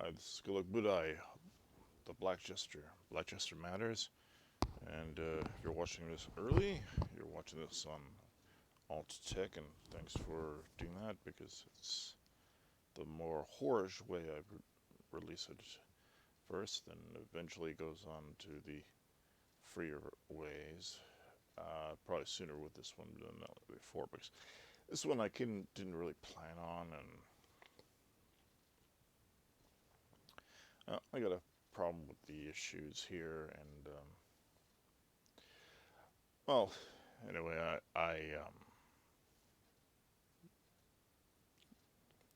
Hi, this is Good Luck Budai, the Black Jester. Black Jester matters, and if you're watching this early, you're watching this on Alt Tech, and thanks for doing that because it's the more horrorish way I release it first, then eventually it goes on to the freer ways. Probably sooner with this one than before, because this one I didn't really plan on, and I got a problem with the issues here, and well, anyway, I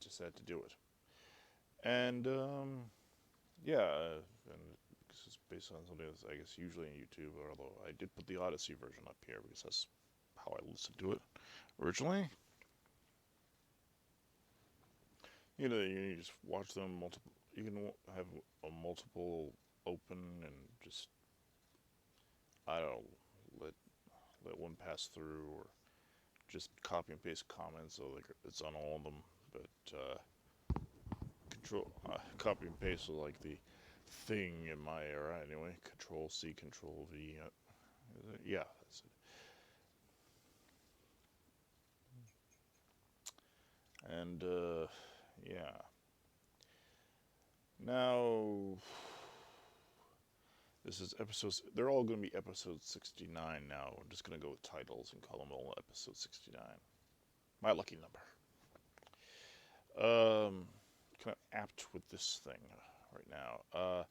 just had to do it, and yeah, and this is based on something that's I guess usually on YouTube, although I did put the Odyssey version up here because that's how I listened to it originally. You just watch them multiple. You can have a multiple open and just I don't know, let one pass through, or just copy and paste comments so like it's on all of them. But control copy and paste is like the thing in my era anyway. Control C, Control V. Yeah, that's it. And yeah. Now this is episodes. They're all going to be episode 69 now. I'm just going to go with titles and call them all episode 69. My lucky number. Kind of apt with this thing right now.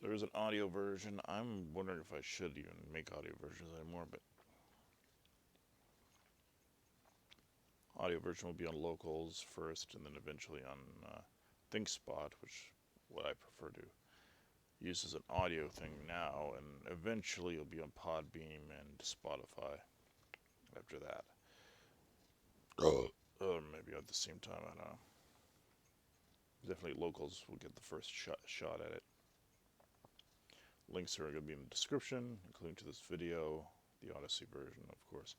There is an audio version. I'm wondering if I should even make audio versions anymore, but audio version will be on locals first, and then eventually on ThinkSpot, which what I prefer to use as an audio thing now, and eventually it'll be on Podbeam and Spotify after that. Or maybe at the same time, I don't know. Definitely locals will get the first shot at it. Links are going to be in the description, including to this video, the Odyssey version, of course.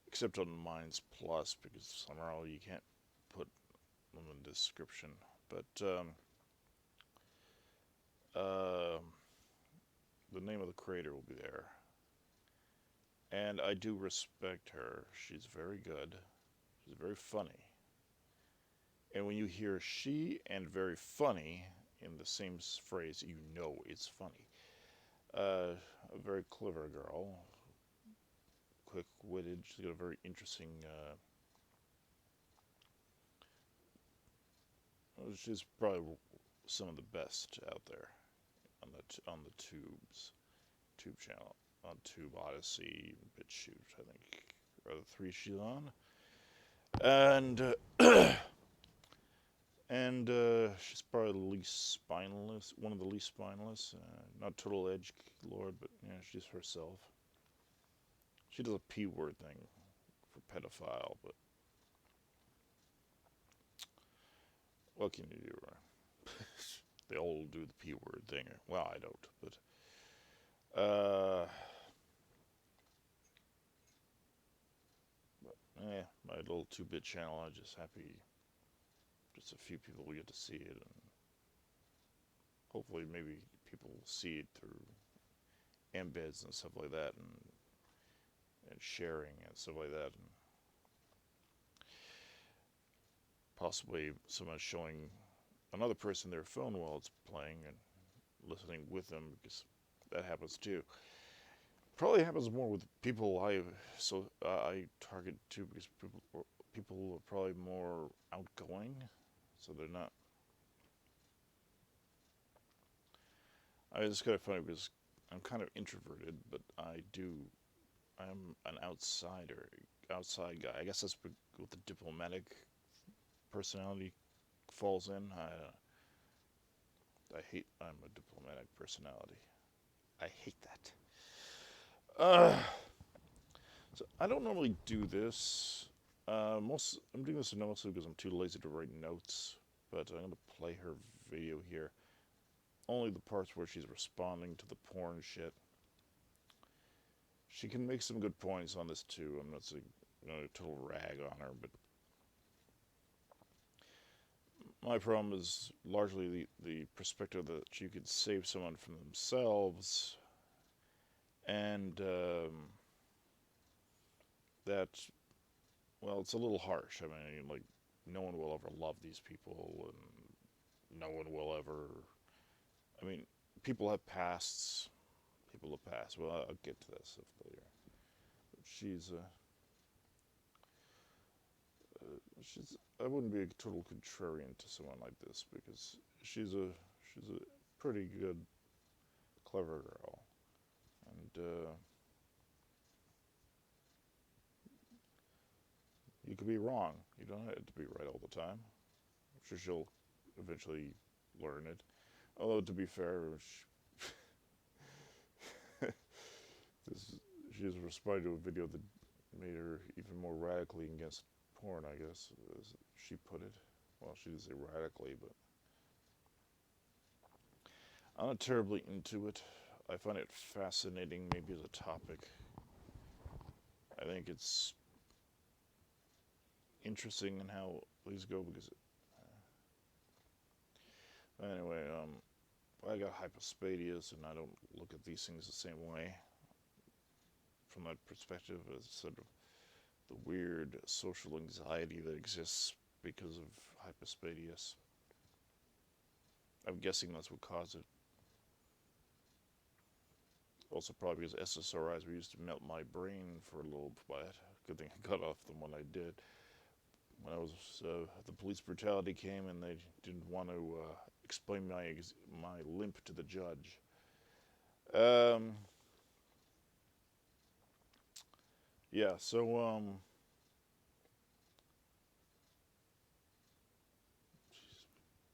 Except on Minds Plus, because somehow you can't put them in the description. But the name of the creator will be there. And I do respect her. She's very good. She's very funny. And when you hear she and very funny in the same phrase, you know it's funny. A very clever girl, quick-witted. She's got a very interesting. She's probably some of the best out there on the tube channel, on Tube Odyssey, BitChute, I think, are the three she's on, and she's probably the least spineless, one of the least spineless. Not total edge lord, but yeah, she's herself. She does a P word thing for pedophile, but what can you do? They all do the P word thing. Well, I don't, but my little 2-bit channel. I'm just happy. Just a few people will get to see it, and hopefully, maybe people will see it through embeds and stuff like that, and sharing and stuff like that, and possibly someone showing another person their phone while it's playing and listening with them, because that happens too. Probably happens more with people I target too, because people are probably more outgoing, so they're not. It's kind of funny because I'm kind of introverted, but I'm an outside guy. I guess that's what the diplomatic personality falls in. I'm a diplomatic personality. I hate that. So I don't normally do this. I'm doing this mostly because I'm too lazy to write notes. But I'm gonna play her video here. Only the parts where she's responding to the porn shit. She can make some good points on this too. I'm not saying a total rag on her, but My problem is largely the perspective that you could save someone from themselves, and that, well, it's a little harsh. I mean, like, no one will ever love these people, and no one will ever. I mean, people have pasts. People have pasts. Well, I'll get to this later. She's she's. I wouldn't be a total contrarian to someone like this because she's a pretty good, clever girl, and you could be wrong. You don't have to be right all the time. I'm sure she'll eventually learn it. Although to be fair, this she was responding to a video that made her even more radically against porn, I guess, as she put it. Well, she didn't say radically, but I'm not terribly into it. I find it fascinating, maybe as a topic. I think it's interesting in how these go because, anyway, I got hypospadias and I don't look at these things the same way. From that perspective, as sort of the weird social anxiety that exists because of hypospadias. I'm guessing that's what caused it. Also, probably because SSRIs were used to melt my brain for a little bit. Good thing I got off them when I did. When I was, the police brutality came and they didn't want to explain my limp to the judge. Yeah, so,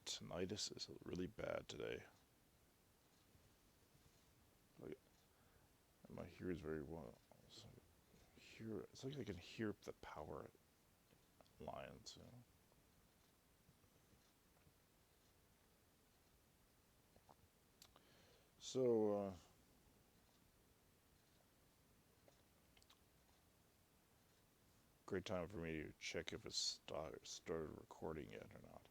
tinnitus is really bad today. Like, my hear is very well. It's like I can hear the power lines. You know? So, great time for me to check if it's started recording yet or not.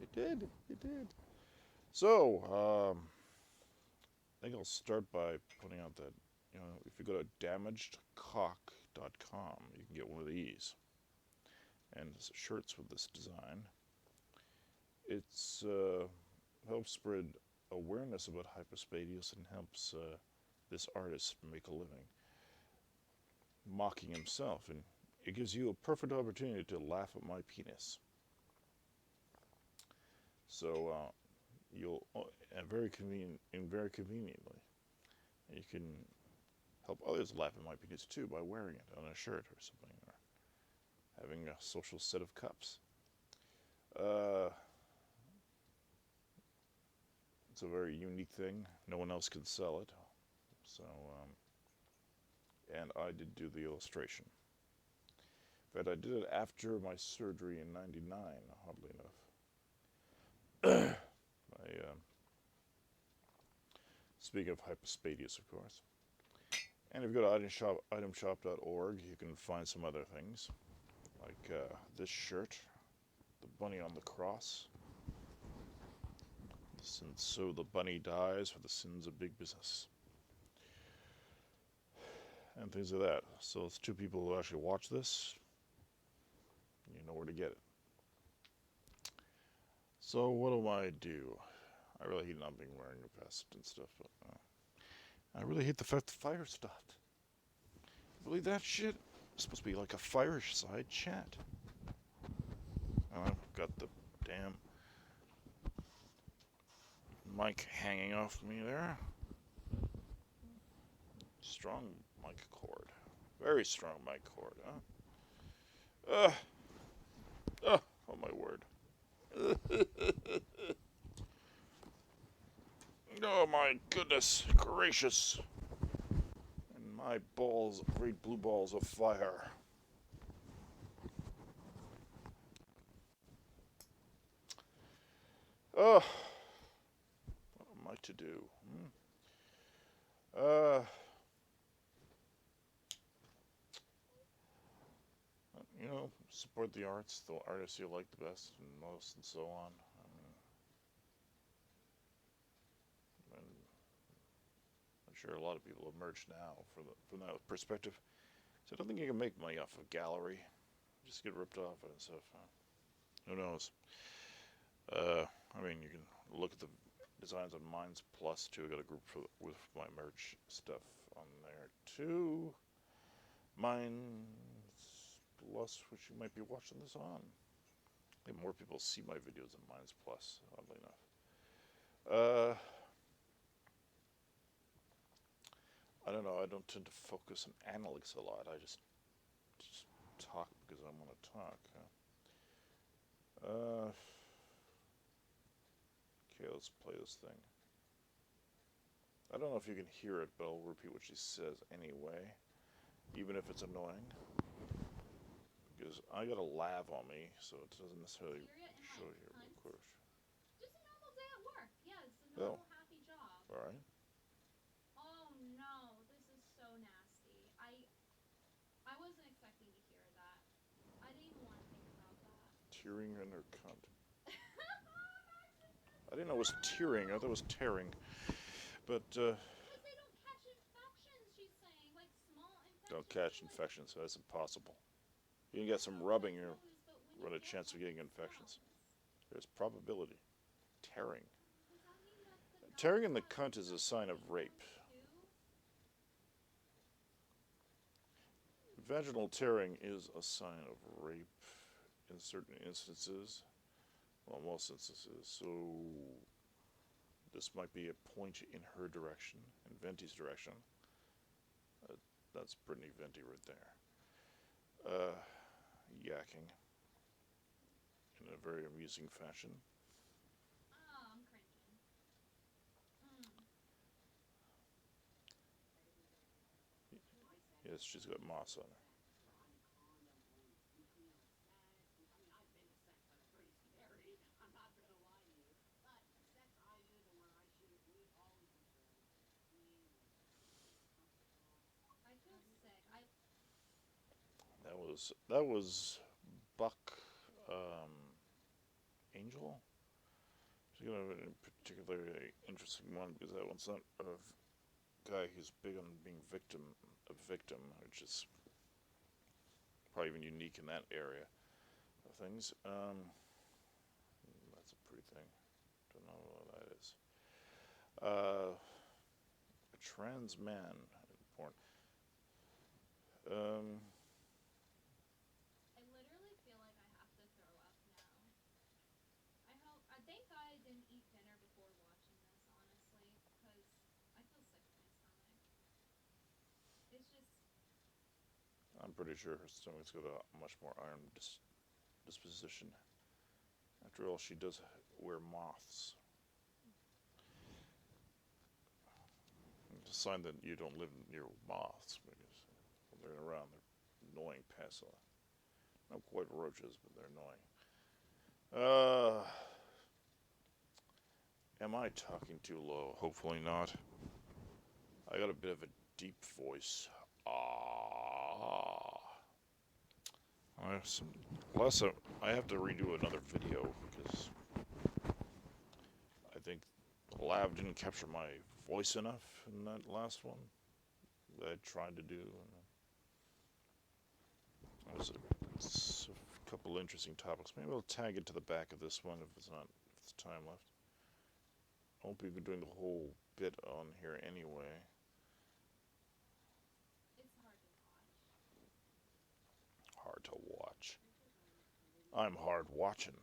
It did. It did. So, I think I'll start by pointing out that, if you go to damagedcock.com, you can get one of these. And it's shirts with this design. It's helps spread awareness about hypospadias and helps this artist make a living mocking himself, and it gives you a perfect opportunity to laugh at my penis. So you'll and very conveniently, you can help others laugh at my penis too by wearing it on a shirt or something, or having a social set of cups. It's a very unique thing. No one else can sell it. So, and I did do the illustration. In fact, I did it after my surgery in '99, oddly enough. Speaking of hypospadias, of course. And if you go to itemshop.org, you can find some other things, like this shirt, the bunny on the cross. And so the bunny dies for the sins of big business. And things like that. So it's two people who actually watch this. You know where to get it. So what do I do? I really hate not being wearing a vest and stuff, but I really hate the fact the fire stopped. Believe that shit? It's supposed to be like a fireside chat. And I've got the damn mic hanging off me there. Strong mic cord. Very strong mic cord, huh? Oh my word. Oh my goodness gracious. And my balls, great blue balls of fire. Oh, what am I to do? support the arts, the artists you like the best and most, and so on. And I'm sure a lot of people emerge now from that perspective. So I don't think you can make money off of a gallery. Just get ripped off and stuff. Who knows? I mean, you can look at the designs on Minds Plus too. I got a group with my merch stuff on there too. Minds Plus, which you might be watching this on. I think more people see my videos on Minds Plus, oddly enough. I don't know. I don't tend to focus on analytics a lot. I just talk because I want to talk. Okay, let's play this thing. I don't know if you can hear it, but I'll repeat what she says anyway, even if it's annoying. Because I got a lav on me, so it doesn't necessarily show here, of course. Just a normal day at work. Yeah, it's a Oh, normal happy job. alright. Oh no, this is so nasty. I wasn't expecting to hear that. I didn't even want to think about that. Tearing in her cunt. Max is I didn't know it was tearing, I thought it was tearing. But, because they don't catch infections, she's saying. Like small don't infections, catch they like infections, so that's impossible. You can I get some know, but rubbing, you no, but when run you a get chance of like getting the infections. cells, There's probability. Tearing. does that mean that the Tearing nuts in the got cunt is a sign infected of in them rape. too? Vaginal tearing is a sign of rape in certain instances. Well, most instances. So this might be a point in her direction, in Venti's direction. Uh, that's Brittany Venti right there. Yakking in a very amusing fashion. Oh, I'm cringing. Mm. Yes, she's got moss on her. I feel sick. That was Buck um, Angel. She's got a particularly interesting one because that one's not a guy who's big on being a victim, which is probably even unique in that area of things. That's a pretty thing. Don't know what that is. A trans man in porn. Um, I literally feel like I have to throw up now. I thank God I didn't eat dinner before watching this, honestly, because I feel sick to my stomach. It's just, I'm pretty sure her stomach's got a much more iron disposition. After all, she does wear moths. It's a sign that you don't live near moths because when they're around, they're annoying pests. Not quite roaches, but they're annoying. Am I talking too low? Hopefully not. I got a bit of a deep voice. Ah. I have some. Plus, I have to redo another video because I think the lab didn't capture my voice enough in that last one that I tried to do. There's a couple interesting topics. Maybe I'll tag it to the back of this one if it's time left. I won't be doing the whole bit on here anyway. it's hard to watch. Hard to watch. I'm hard watching.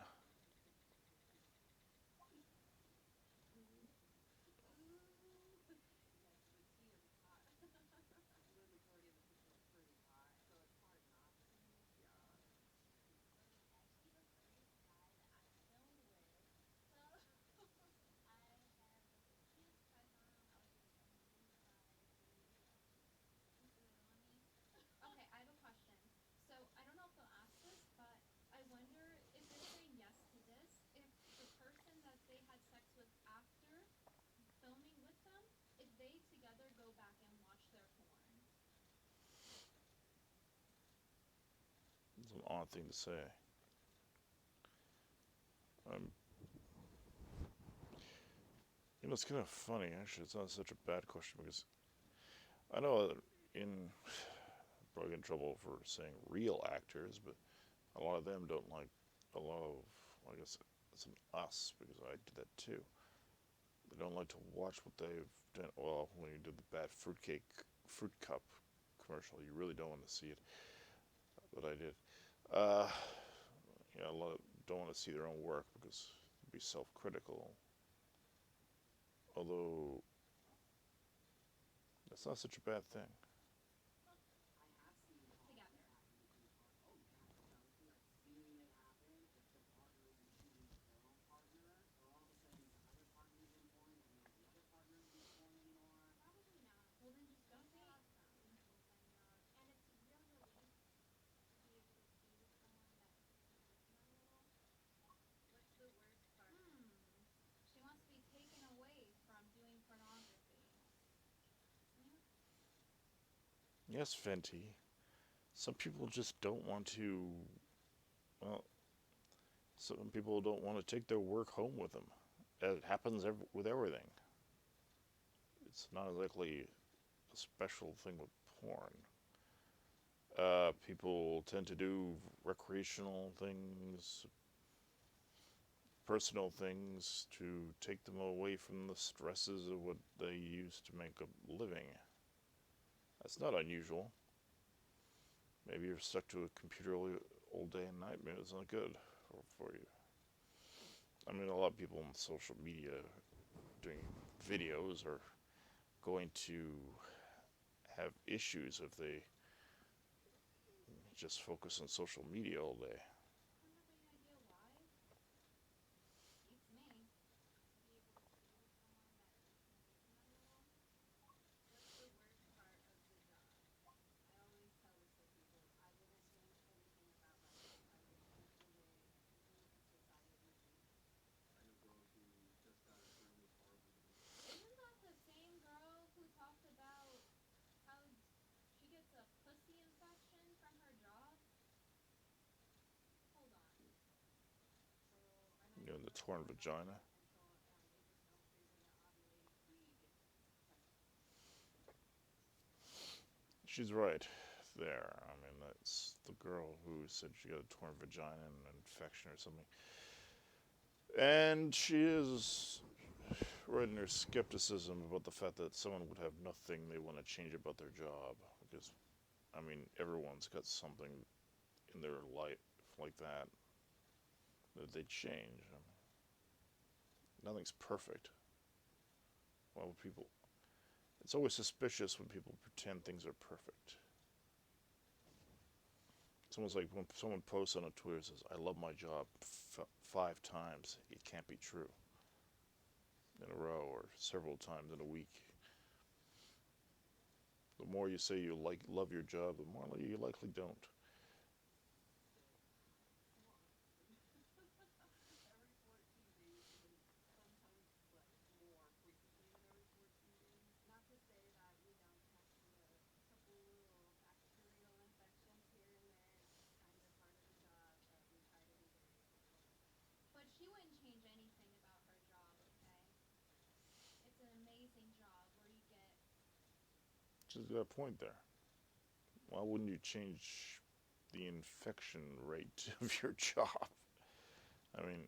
Okay, I have a question. So I don't know if they'll ask this, but I wonder if they're saying yes It's an odd thing to say. Um, it's kind of funny actually. It's not such a bad question because I know that in probably get in trouble for saying real actors, but a lot of them don't like a lot of. I guess it's an us because I did that too. They don't like to watch what they've done. Well, when you did the bad fruit cup commercial, you really don't want to see it. But I did. Uh, a lot of, don't want to see their own work because it'd be self-critical. Although that's not such a bad thing. Together. Probably not. Well, then just don't date people then you're. And it's a real relief to be able to be with someone that isn't taken a little. What's the worst part? She wants to be taken away from doing pornography. Yeah. Yes, Venti. Some people just don't want to. Well, some people don't want to take their work home with them. It happens with everything. It's not exactly a special thing with porn. People tend to do recreational things, personal things to take them away from the stresses of what they use to make a living. That's not unusual. Maybe you're stuck to a computer all day and night. Maybe it's not good for you. I mean, a lot of people on social media doing videos are going to have issues if they just focus on social media all day. I don't have any idea why. Beats me. To be able to be with someone that isn't taken a little. What's the worst part of the job? I always tell this to people. I wouldn't change anything about my job. I would change the way people in society think. Isn't that the same girl who talked about how she gets a pussy infection from her job? Hold on. So, and I just The don't torn feel enough vagina. shit until they just don't trigger the ovulating freak infection. She's right there. I mean, that's the girl who said she got a torn vagina and an infection or something. And she is right in her skepticism about the fact that someone would have nothing they want to change about their job. Because, I mean, everyone's got something in their life like that they change. I mean, nothing's perfect. Why would people? It's always suspicious when people pretend things are perfect. It's almost like when someone posts on a Twitter and says, "I love my job" 5 times. It can't be true in a row or several times in a week. The more you say you love your job, the more you likely don't. Every 14 days, and then sometimes what, more frequently than every 14 days. Not to say that we don't catch a couple little bacterial infections here and there. It's just kind of part of the job, but we try to be very careful. But she wouldn't change anything about her job, okay? It's an amazing job where you get. She's got a point there. Why wouldn't you change the infection rate of your job? I mean,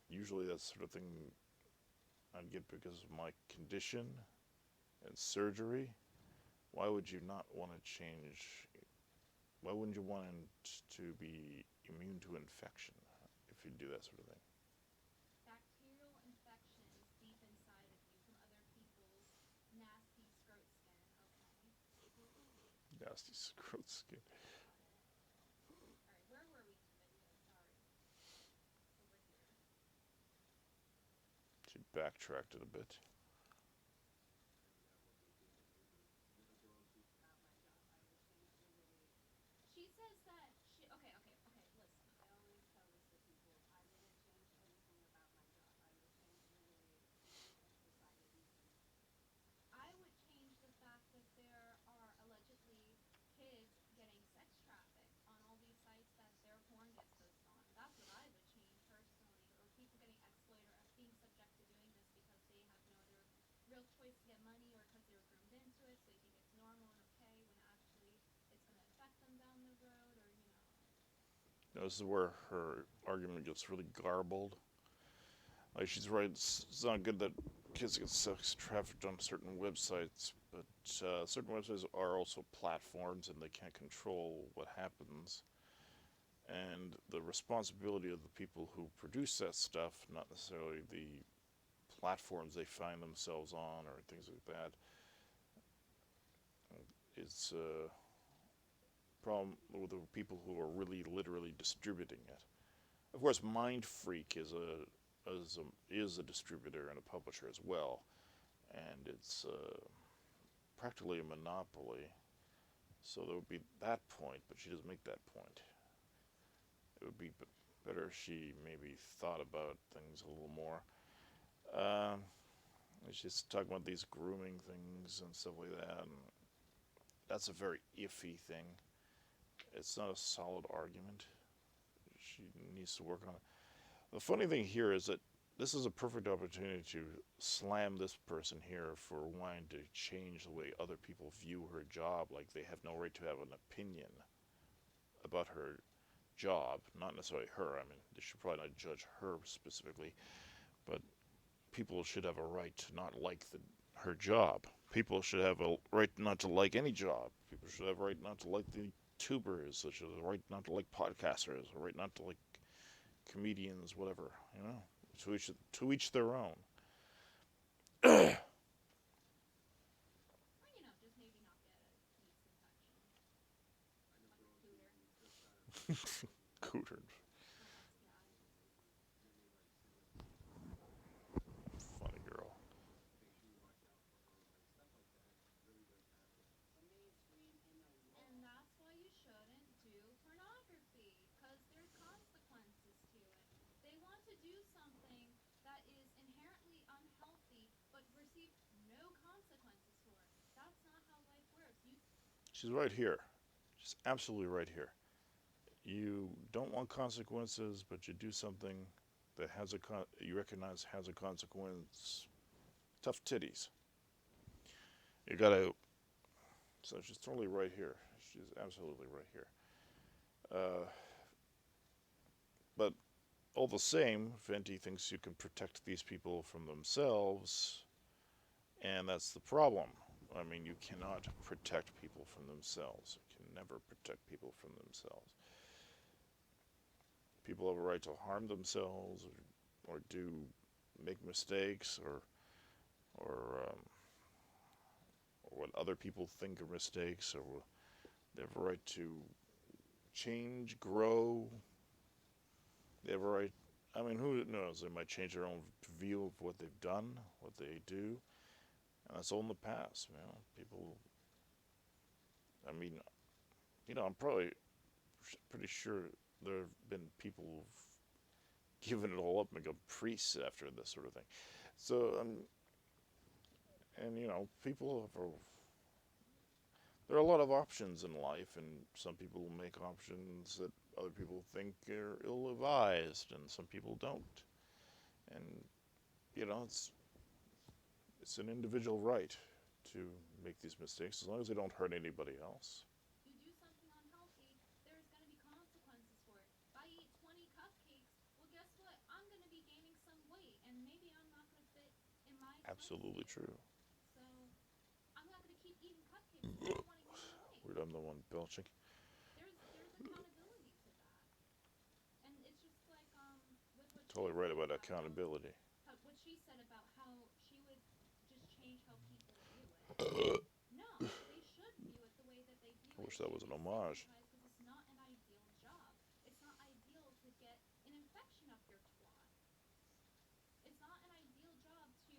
usually that sort of thing I'd get because of my condition and surgery. Why would you not want to change? Why wouldn't you want to be immune to infection if you do that sort of thing? Bacterial infections deep inside of you from other people's nasty scrot skin, okay? Nasty scrote skin. Got it. Alright, where were we in the video? Sorry. Over here. She backtracked it a bit. About my job. I would change the way. She says that she. Okay, okay, okay, listen. I always tell this to people. I wouldn't change anything about my job. I would change the way people in society think. I would change the fact that there are allegedly kids getting sex trafficked on all these sites that they're This is where her argument gets really garbled. Like she's right, it's not good that kids get sex trafficked on certain websites, but certain websites are also platforms and they can't control what happens. And the responsibility of the people who produce that stuff, not necessarily the platforms they find themselves on or things like that, is a problem with the people who are really literally distributing it. Of course, Mind Freak is a distributor and a publisher as well, and it's practically a monopoly. So there would be that point, but she doesn't make that point. It would be better if she maybe thought about things a little more. Um, she's talking about these grooming things and stuff like that, and that's a very iffy thing. It's not a solid argument. She needs to work on it. The funny thing here is that this is a perfect opportunity to slam this person here for wanting to change the way other people view her job. Like they have no right to have an opinion about her job. Not necessarily her. I mean, they should probably not judge her specifically, but people should have a right to not like her job. People should have a right not to like any job. People should have a right not to like the tubers, such as a right not to like podcasters, a right not to like comedians, whatever. You know, to each their own. Or, just maybe not get a yeast infection. Like a cooter. Cooter, Or an STI. funny girl. And that's why you shouldn't do pornography, because there's consequences to it. They want to do something that is inherently unhealthy, but receive no consequences for it. That's not how life works. She's right here. She's absolutely right here. You don't want consequences, but you do something that you recognize has a consequence. Tough titties. You gotta. So she's totally right here. She's absolutely right here. Uh, but all the same, Venti thinks you can protect these people from themselves, and that's the problem. I mean, you cannot protect people from themselves. You can never protect people from themselves. People have a right to harm themselves or do make mistakes or what other people think are mistakes, or they have a right to change, grow. They have a right. I mean, who knows? They might change their own view of what they've done, what they do, and that's all in the past. People. I mean, I'm probably pretty sure there have been people who've given it all up and become priests after this sort of thing. So, and people have there are a lot of options in life, and some people make options that other people think are ill-advised, and some people don't. And it's an individual right to make these mistakes as long as they don't hurt anybody else. You do something unhealthy, there's going to be consequences for it. If I eat 20 cupcakes, well, guess what? I'm going to be gaining some weight, and maybe I'm not going to fit in my 20 Absolutely scale. true. So I'm not going to keep eating cupcakes because I don't want to gain any weight. Weird, I'm the one belching. There's accountability to that, and it's just like with what she Totally right said about about accountability. what she said about how she would just change how people view it. I No, they should view it the way that they view it. wish It that should was an be homage. stigmatized because it's not an ideal job. It's not ideal to get an infection up your twat. It's not an ideal job to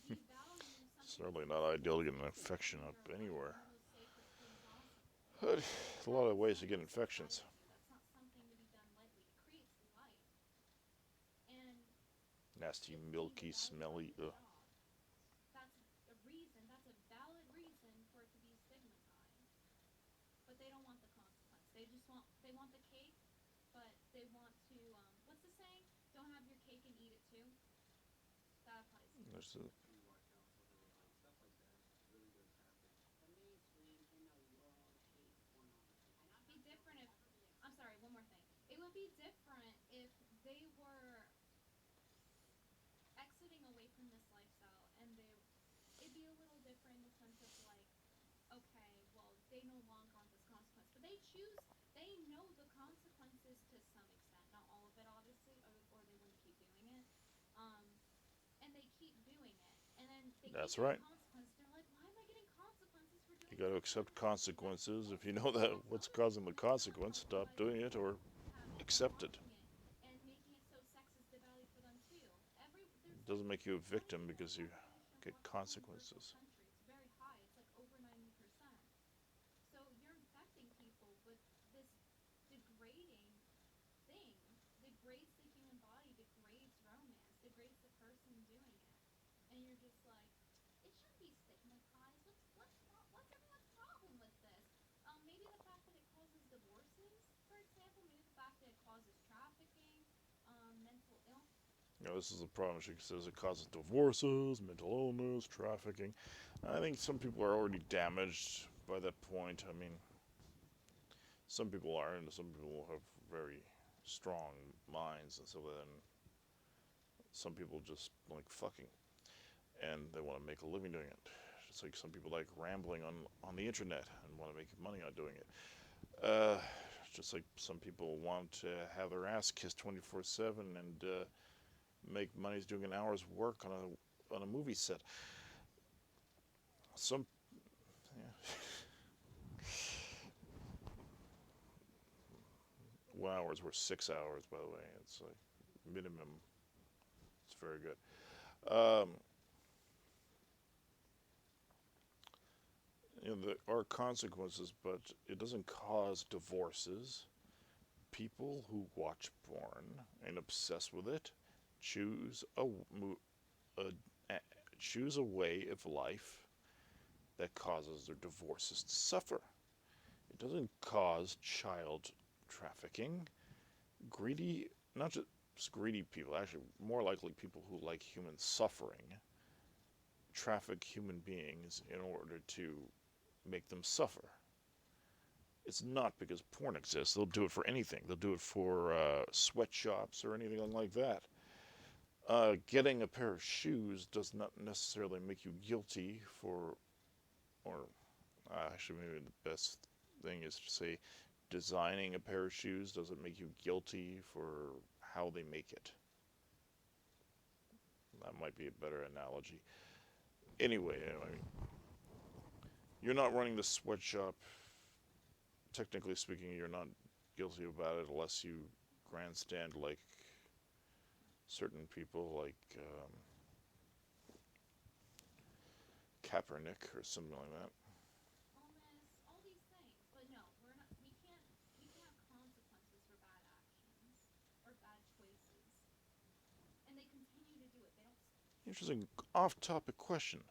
devalue something Certainly so not ideal to get an significant infection in up your life, anywhere. one of those sacred things possible. But a lot That of is ways to get something to infections. strive to. That's not something to be done lightly. It creates life. And Nasty, it's being milky, devalued on smelly. your Ugh. job. That's a reason, that's a valid reason for it to be stigmatized. But they don't want the consequence. They want the cake, but they want to what's the saying? Don't have your cake and eat it too. That applies here. There's a, Be different if I'm sorry, one more thing. It would be different in the sense of like, okay, well, they no longer want this consequence, but they choose. They know the consequences to some extent, not all of it, obviously, or they wouldn't keep doing it. Um, and they keep doing it, and then they keep That's getting right. consequences. They're like, why am I getting consequences for You doing got to something I accept want to do? But consequences. If you know ultimately, that that's the what's other thing. causing the It's really consequence, helpful stop by doing it or have people accept it. watching it and making it so sex is devalued for them too. There's It like doesn't make you a not victim even a because you population of get watch porn in third world consequences. country. It's very high. It's like over 90%. So you're infecting people with this degrading thing. Degrades the human body, degrades romance, degrades the person doing it. And you're just like, it shouldn't be stigmatized. What's everyone's problem with this? Maybe the fact that it causes divorces, for example. Maybe the fact that it causes trafficking, mental illness. You know, this is the problem. She says it causes divorces, mental illness, trafficking. I think some people are already damaged by that point. I mean, some people are, and some people have very strong minds, and so then some people just like fucking, and they want to make a living doing it. Just like some people like rambling on the internet and want to make money on doing it. Uh, just like some people want to have their ass kissed 24/7 and make money doing an hour's work on a movie set. Some yeah, 1 hours were 6 hours, by the way. It's like minimum. It's very good. Um, there are consequences, but it doesn't cause divorces. People who watch porn and obsess with it choose a, a choose a way of life that causes their divorces to suffer. It doesn't cause child trafficking. Greedy, not just greedy people, actually, more likely people who like human suffering, traffic human beings in order to make them suffer. It's not because porn exists. They'll do it for anything. They'll do it for sweatshops or anything like that. Getting a pair of shoes does not necessarily make you guilty for, or actually, maybe the best thing is to say designing a pair of shoes doesn't make you guilty for how they make it. That might be a better analogy. Anyway, you're not running the sweatshop. Technically speaking, you're not guilty about it unless you grandstand like certain people, like Kaepernick or something like that. Illness, all these things. But no, we're not. We can have consequences for bad actions or bad choices, and they continue to do it. They don't. Interesting off-topic question.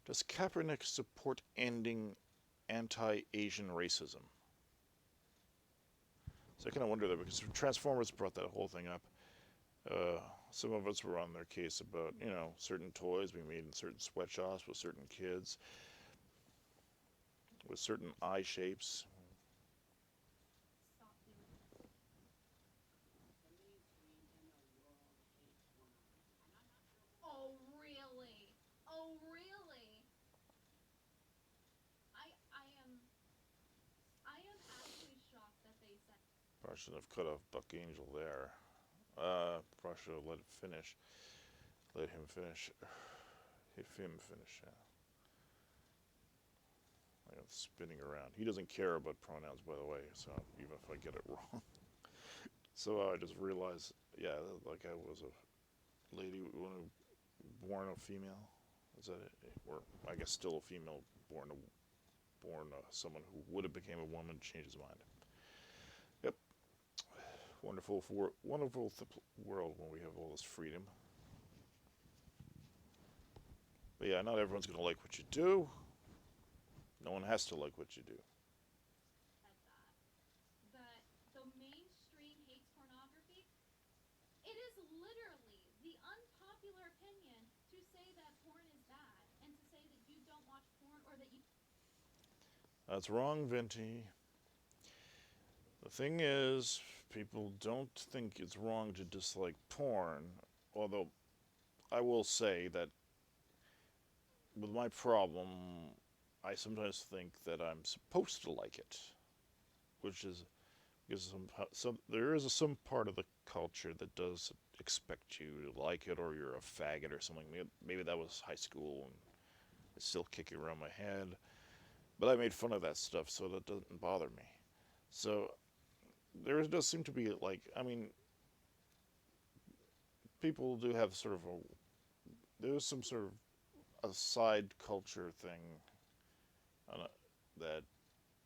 Does Kaepernick support ending anti-Asian racism? So I kind of wonder that because Transformers brought that whole thing up. Uh, some of us were on their case about, certain toys being made in certain sweatshops with certain kids, with certain eye shapes. Stop doing it. Oh really? Oh really? I am actually shocked that they said. Probably should have cut off Buck Angel there. Probably should have let it finish. Let him finish. If him finish, yeah. I'm spinning around. He doesn't care about pronouns, by the way, so even if I get it wrong. So I just realized, yeah, like I was a lady born a female. Is that it? Or I guess still a female born someone who would have became a woman, changed his mind. Yep, wonderful world when we have all this freedom. But yeah, not everyone's gonna like what you do. No one has to like what you do. Said that the mainstream hates pornography. It is literally the unpopular opinion to say that porn is bad and to say that you don't watch porn or that you. That's wrong, Venti. The thing is, people don't think it's wrong to dislike porn, although I will say that with my problem, I sometimes think that I'm supposed to like it, which is because some there is some part of the culture that does expect you to like it, or you're a faggot or something. Maybe that was high school and it's still kicking around my head, but I made fun of that stuff, so that doesn't bother me. So there does seem to be like, I mean, people do have sort of a there's some sort of a side culture thing uh, that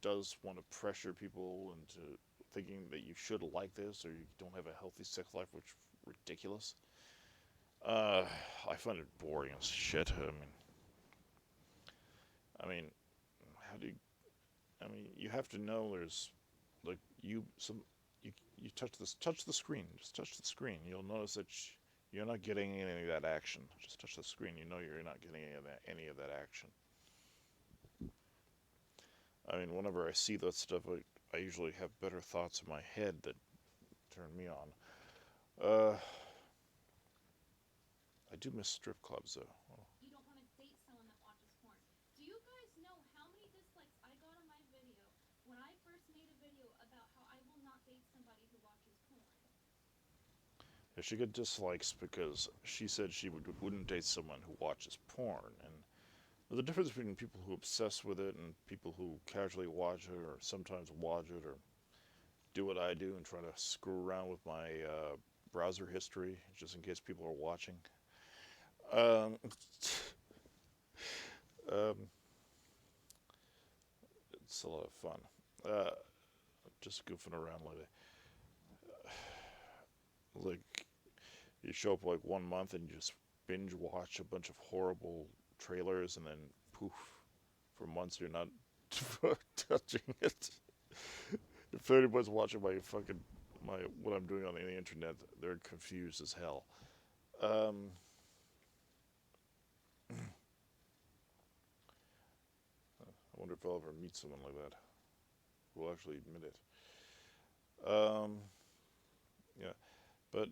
does want to pressure people into thinking that you should like this or you don't have a healthy sex life, which is ridiculous. Uh, I find it boring as shit. I mean, how do you? I mean, you have to know there's like you touch the screen. Just touch the screen. You'll notice that you're not getting any of that action. Just touch the screen. You know you're not getting any of that action. I mean, whenever I see that stuff, I usually have better thoughts in my head that turn me on. Uh, I do miss strip clubs though. You don't want to date someone that watches porn. Do you guys know how many dislikes I got on my video when I first made a video about how I will not date somebody who watches porn? Yeah, she got dislikes because she said she wouldn't date someone who watches porn. And there's a difference between people who obsess with it and people who casually watch it or sometimes watch it or do what I do and try to screw around with my browser history just in case people are watching. Um, um, it's a lot of fun. Uh, just goofing around like you show up like 1 month and you just binge watch a bunch of horrible trailers and then poof, for months you're not touching it. If anybody's watching my what I'm doing on the internet, they're confused as hell. Um, I wonder if I'll ever meet someone like that who will actually admit it. Um, yeah, but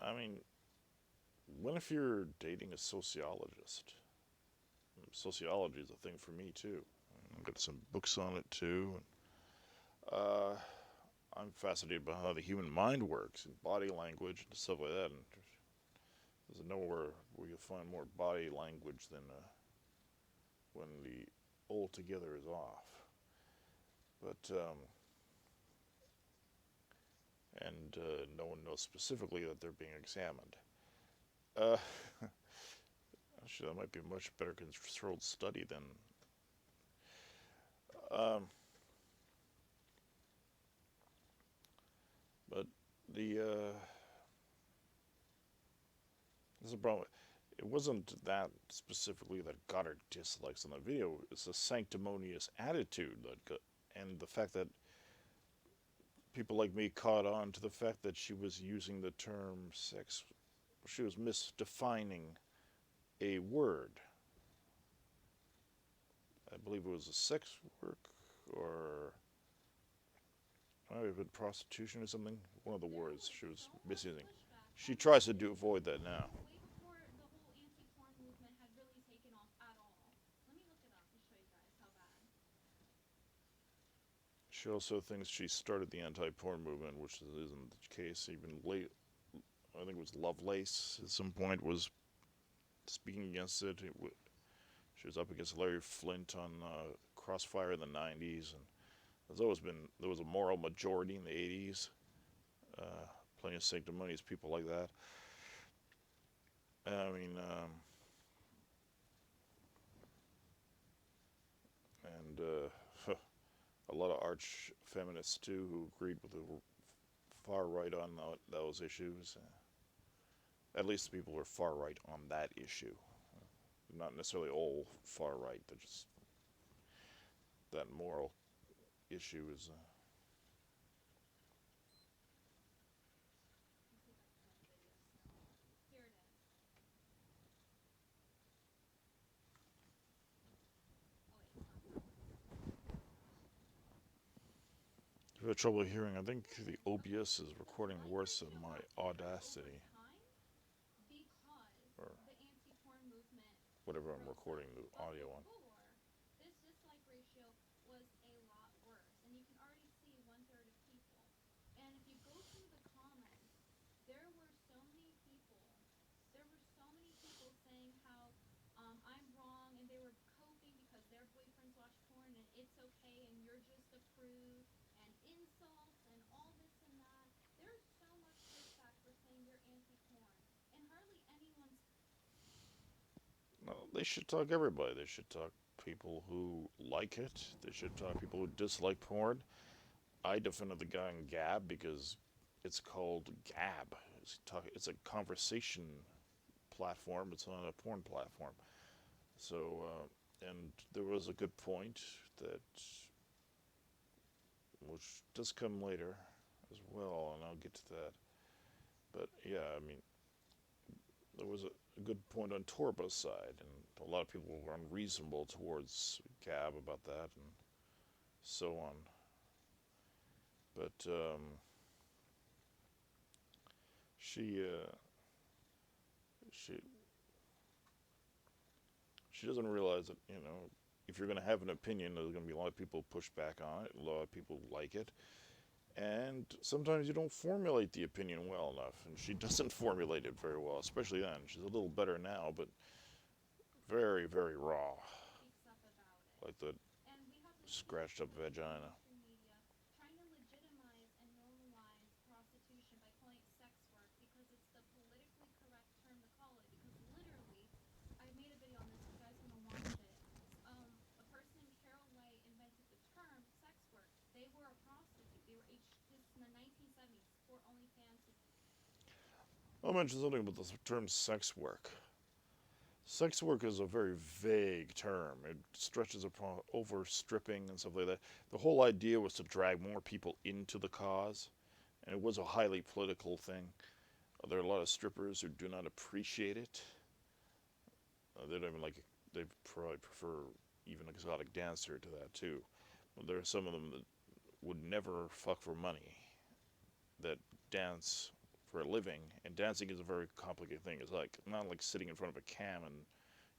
I mean, what if you're dating a sociologist? Sociology is a thing for me too. I've got some books on it too. Uh, I'm fascinated by how the human mind works and body language and stuff like that. And there's nowhere where you'll find more body language than when the altogether is off. But and no one knows specifically that they're being examined. Uh, Actually, that might be a much better controlled study than. Um, but the there's a problem. It wasn't that specifically that got her dislikes on the video. It's a sanctimonious attitude that got, and the fact that people like me caught on to the fact that she was using the term sex. She was misdefining a word. I believe it was a sex work or might have been prostitution or something. One of the words she was Don't let misusing. pushback. She That tries was to avoid that now. way before the whole anti-porn movement had really taken off at all. Let me look it up and show you guys how bad. She also thinks she started the anti-porn movement, which isn't the case. Even late, I think it was Lovelace at some point was speaking against it. She was up against Larry Flint on Crossfire in the '90s, and there was a moral majority in the '80s. Uh, Plenty of sanctimonious people like that. I mean, and a lot of arch feminists too who agreed with the far right on those issues. At least the people who are far right on that issue, not necessarily all far right. They're just that moral issue is. Let's see if I can find the video still. Here it is. Oh wait, it's not that one. If you have trouble hearing, I think the OBS is recording I worse find than it my hard to tell over Audacity. time because Or the anti-porn movement whatever I'm pro sex. recording the But audio on. before, this dislike ratio was a lot worse, and you can already see 1/3 of people. And if you go through the comments, there were so many people. There were so many people saying how I'm wrong, and they were coping because their boyfriends watch porn, and it's okay, and you're just a prude, and insults, and all this and that. There's so much pushback for saying you're anti-porn, and hardly anyone's. No, they should talk everybody. They should talk people who like it. They should talk people who dislike porn. I defended the guy on Gab because it's called Gab. It's a conversation platform. It's not a porn platform. So, and there was a good point that, which does come later as well, and I'll get to that. But yeah, I mean, there was a good point on Torba's side, and a lot of people were unreasonable towards Gab about that, and so on. But she she she doesn't realize that if you're going to have an opinion, there's going to be a lot of people push back on it. A lot of people like it, and sometimes you don't formulate the opinion well enough, and she doesn't formulate it very well, especially then. She's a little better now, but very, very raw, Speaks up about it. like the And we have this huge scratched up push in vagina. mainstream media trying to legitimize and normalize prostitution by calling it sex work because it's the politically correct term to call it. Because literally, I made a video on this if you guys want to watch it. A person named Carol White invented the term sex work. They were a prostitute. They were this in the 1970s for OnlyFans. I'll mention something about the term sex work. Sex work is a very vague term. It stretches over stripping and stuff like that. The whole idea was to drag more people into the cause, and it was a highly political thing. There are a lot of strippers who do not appreciate it. They don't even like it. They probably prefer even exotic dancer to that too. But there are some of them that would never fuck for money, that dance for a living, and dancing is a very complicated thing. It's like not like sitting in front of a cam and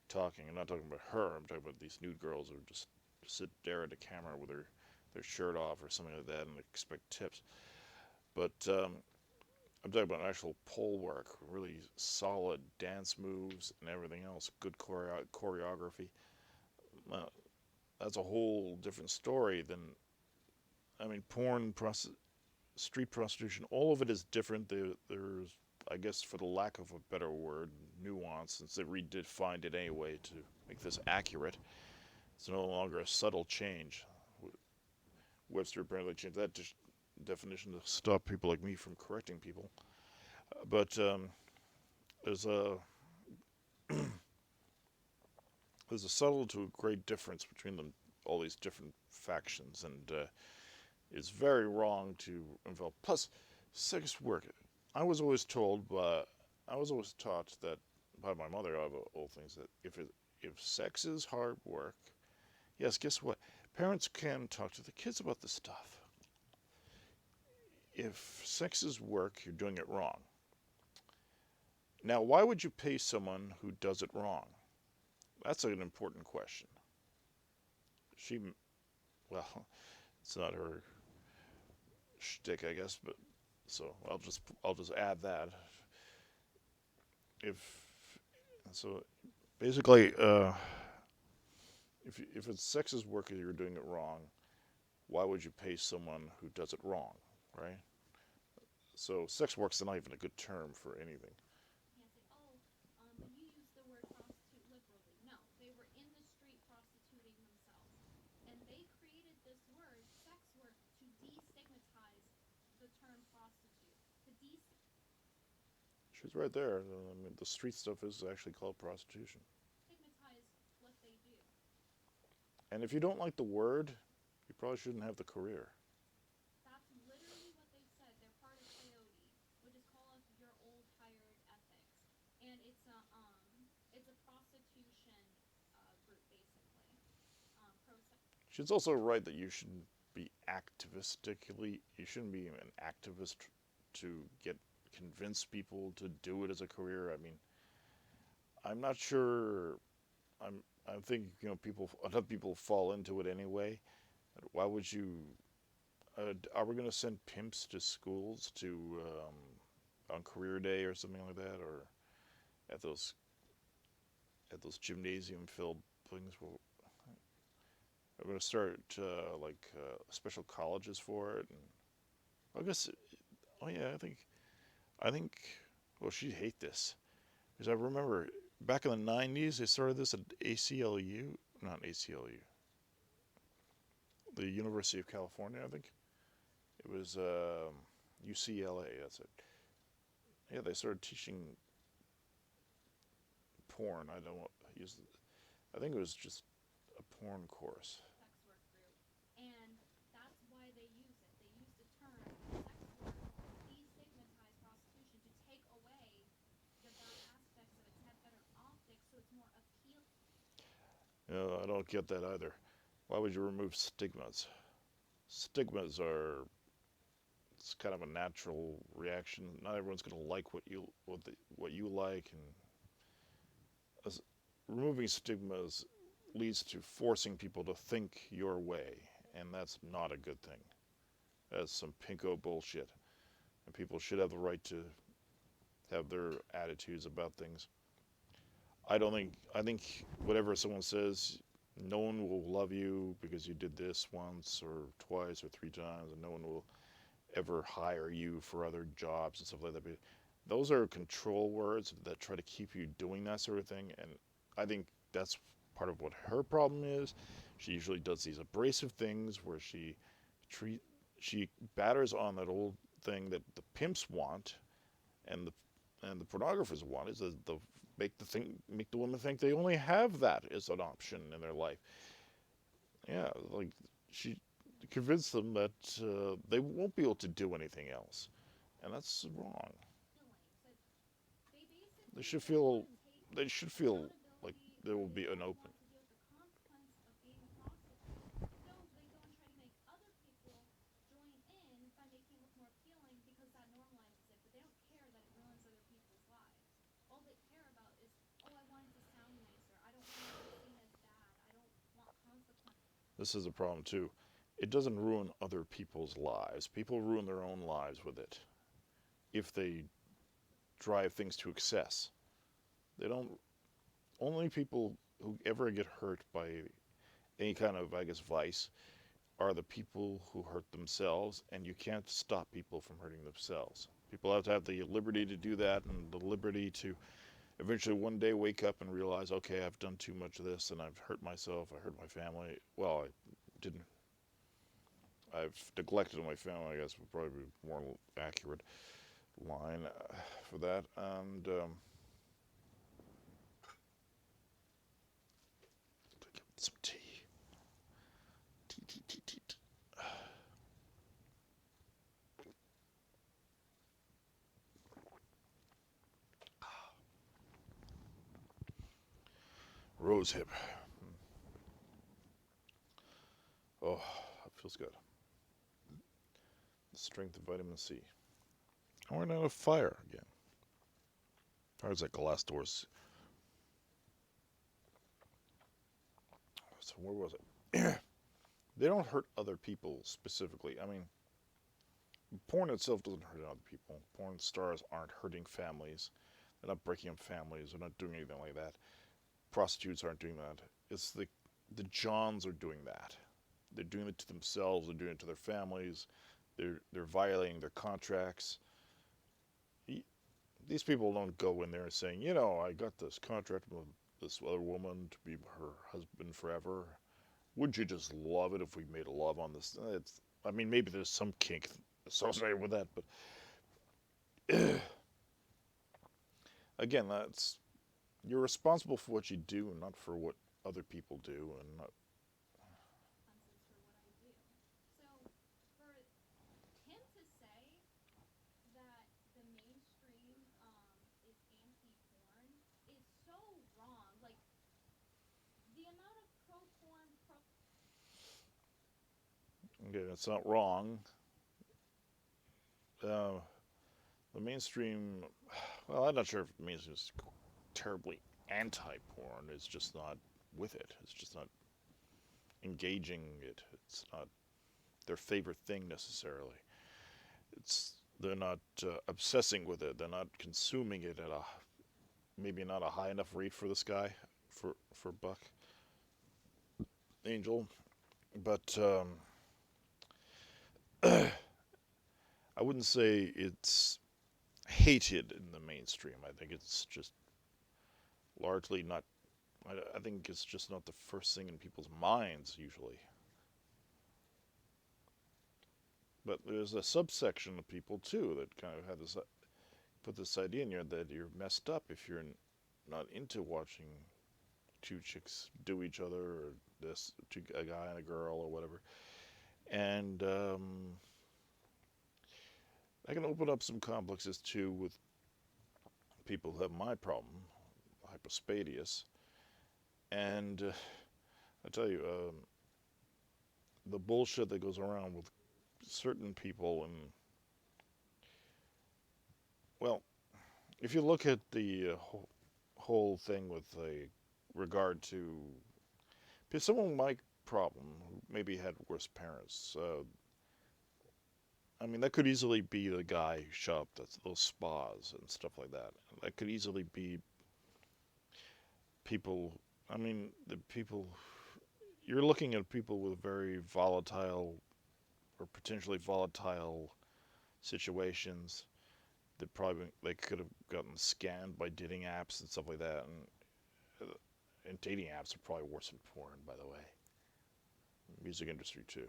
talking. I'm not talking about her. I'm talking about these nude girls who just sit there at the camera with their shirt off or something like that and expect tips. But I'm talking about actual pole work, really solid dance moves and everything else, good choreography. Well, that's a whole different story than, I mean, street prostitution. All of it is different. There's, I guess, for the lack of a better word, nuance, since they redefined it anyway to make this accurate. It's no longer a subtle change. Webster apparently changed that definition to stop people like me from correcting people. But there's a there's a subtle to a great difference between them, all these different factions, and it's very wrong to involve. Plus, sex work. I was always told, I was always taught that by my mother of all things that if sex is hard work, yes, guess what? Parents can talk to the kids about this stuff. If sex is work, you're doing it wrong. Now, why would you pay someone who does it wrong? That's an important question. She, well, it's not her shtick, I guess, but so I'll just add that. If so, basically, if it's sexist work and you're doing it wrong, why would you pay someone who does it wrong, right? So sex work's not even a good term for anything. You can't say, oh, you use the word prostitute liberally. No, they were in the street prostituting themselves. And they created this word, sex work, to destigmatize the term prostitute. To She's right there. I mean, the street stuff is actually called prostitution. destigmatize what they do. And if you don't like the word, you probably shouldn't have the career. That's literally what they said. They're part of Coyote, which is called your old hired ethics. And it's a prostitution group basically. Pro sex. She's also right that you shouldn't be activistically. You shouldn't be an activist to convince people to do it as a career. I mean, I'm not sure I think people enough people fall into it anyway. Why would you? Are we going to send pimps to schools to on career day or something like that, or at those gymnasium filled things? Well, we're going to start special colleges for it. And I guess. Oh yeah, I think. Well, she'd hate this because I remember back in the '90s they started this at ACLU, not ACLU, the University of California. I think it was UCLA. That's it. Yeah, they started teaching porn. I don't use. I think it was just a porn course. sex work group. And that's why they use it. They use the term sex work to destigmatize prostitution, to take away the bad aspects of it, to have better optics, so it's more appealing. I don't get that either. Why would you remove stigmas? Stigmas are it's kind of a natural reaction. Not everyone's going to like what you like, and as, removing stigmas leads to forcing people to think your way, and that's not a good thing. That's some pinko bullshit, and people should have the right to have their attitudes about things. I don't think I think whatever someone says, no one will love you because you did this once or twice or three times, and no one will ever hire you for other jobs and stuff like that. But those are control words that try to keep you doing that sort of thing, and I think that's part of what her problem is. She usually does these abrasive things where treat she batters on that old thing that the pimps want and the pornographers want is the make the women think they only have that as an option in their life. Yeah, like she convinced them that they won't be able to do anything else, and that's wrong. So they They basically should don't want feel to take they should feel like accountability, there or will they be an don't open. want to deal with the consequence of being a prostitute. So they go and try to make other people join in by making it look more appealing, because that normalizes it, but they don't care that it ruins other people's lives. All they care about is, oh, I want it to sound nicer. I don't want it to be seen as bad. I don't want consequences. This is a problem too. It doesn't ruin other people's lives. People ruin their own lives with it if they drive things to excess. They don't. Only people who ever get hurt by any kind of, I guess, vice are the people who hurt themselves, and you can't stop people from hurting themselves. People have to have the liberty to do that and the liberty to eventually one day wake up and realize, okay, I've done too much of this and I've hurt myself, I hurt my family. Well, I didn't. I've neglected my family, I guess would probably be a more accurate line for that. And some tea. Tea, tea, tea, tea. Rose hip. Oh, that feels good. The strength of vitamin C. And we're not a fire again. Fire's like glass doors. So where was it? They don't hurt other people specifically. I mean, porn itself doesn't hurt other people. Porn stars aren't hurting families. They're not breaking up families. They're not doing anything like that. Prostitutes aren't doing that. It's the Johns are doing that. They're doing it to themselves. They're doing it to their families. They're violating their contracts. These people don't go in there saying, I got this contract with this other woman to be her husband forever. Would you just love it if we made love on this? I mean, maybe there's some kink associated with that, but again, that's you're responsible for what you do and not for what other people do, and not, Consequences for what I do. So for him to say that the mainstream is anti-porn is so wrong. Like, the amount of pro-porn, okay, that's not wrong. Uh, the mainstream, well, I'm not sure if the mainstream is terribly anti-porn. It's just not. with it. It's just not engaging it. It's not their favorite thing necessarily. It's they're not obsessing with it. They're not consuming it at a maybe not a high enough rate for this guy for Buck Angel, but I wouldn't say it's hated in the mainstream. I think it's just largely not. I think it's just not the first thing in people's minds usually. But there's a subsection of people too that kind of have this put this idea in you that you're messed up if you're not into watching two chicks do each other or this a guy and a girl or whatever. And I can open up some complexes too with people who have my problem, hypospadias. And I tell you, the bullshit that goes around with certain people, and well, if you look at the whole thing with a regard to someone with my problem who maybe had worse parents, I mean that could easily be the guy who shot up those spas and stuff like that. That could easily be people. I mean the people. You're looking at people with very volatile or potentially volatile situations. They could have gotten scanned by dating apps and stuff like that, and dating apps are probably worse than porn, by the way. Music industry too.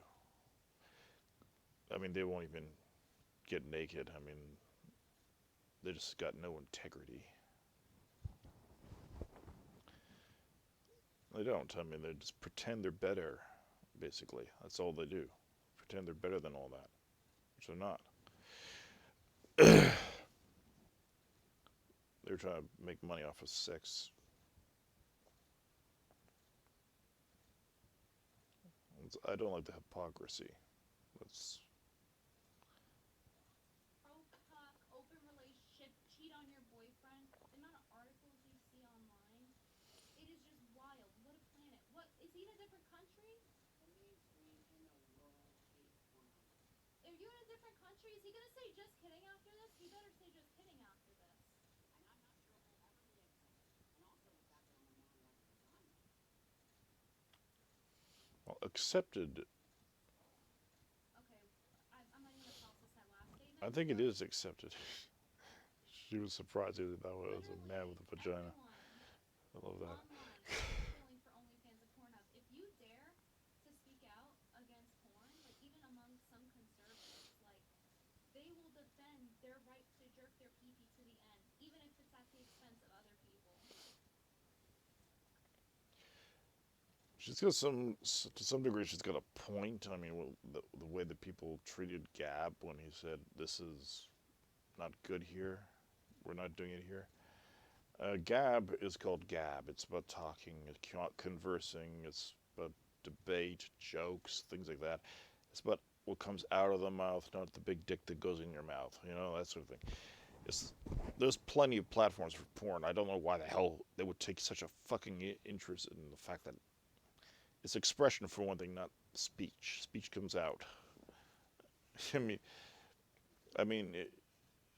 I mean, they won't even get naked. I mean, they just got no integrity. They don't. I mean, they just pretend they're better, basically. That's all they do. Pretend they're better than all that, which they're not. They're trying to make money off of sex. I don't like the hypocrisy. That's Pro-talk, open relationship, cheat on your boyfriend. The amount of articles you see online, it is just wild. What a planet. What is he in a different country? The mainstream in the world hates porn. Are you in a different country? Is he gonna say just kidding after this? He better say just kidding after this. And I'm not sure he'll ever be accepted. And also the fact that I'm a man who has a vagina. well, accepted. Okay, I'm not even gonna process that last statement. I think it is accepted. She was surprised that I was a man with a vagina. Everyone I love that. online is killing for OnlyFans and Pornhub. If you dare to speak out against porn, like even among some conservatives, like they will defend their right to jerk their pee-pee to the end, even if it's at the expense of other people. She's got to some degree, she's got a point. I mean, the way that people treated Gab when he said, "This is not good here. We're not doing it here." Gab is called Gab. It's about talking, it's conversing, it's about debate, jokes, things like that. It's about what comes out of the mouth, not the big dick that goes in your mouth. You know, that sort of thing. It's, there's plenty of platforms for porn. I don't know why the hell they would take such a fucking interest in the fact that it's expression for one thing, not speech. Speech comes out. I mean, I mean,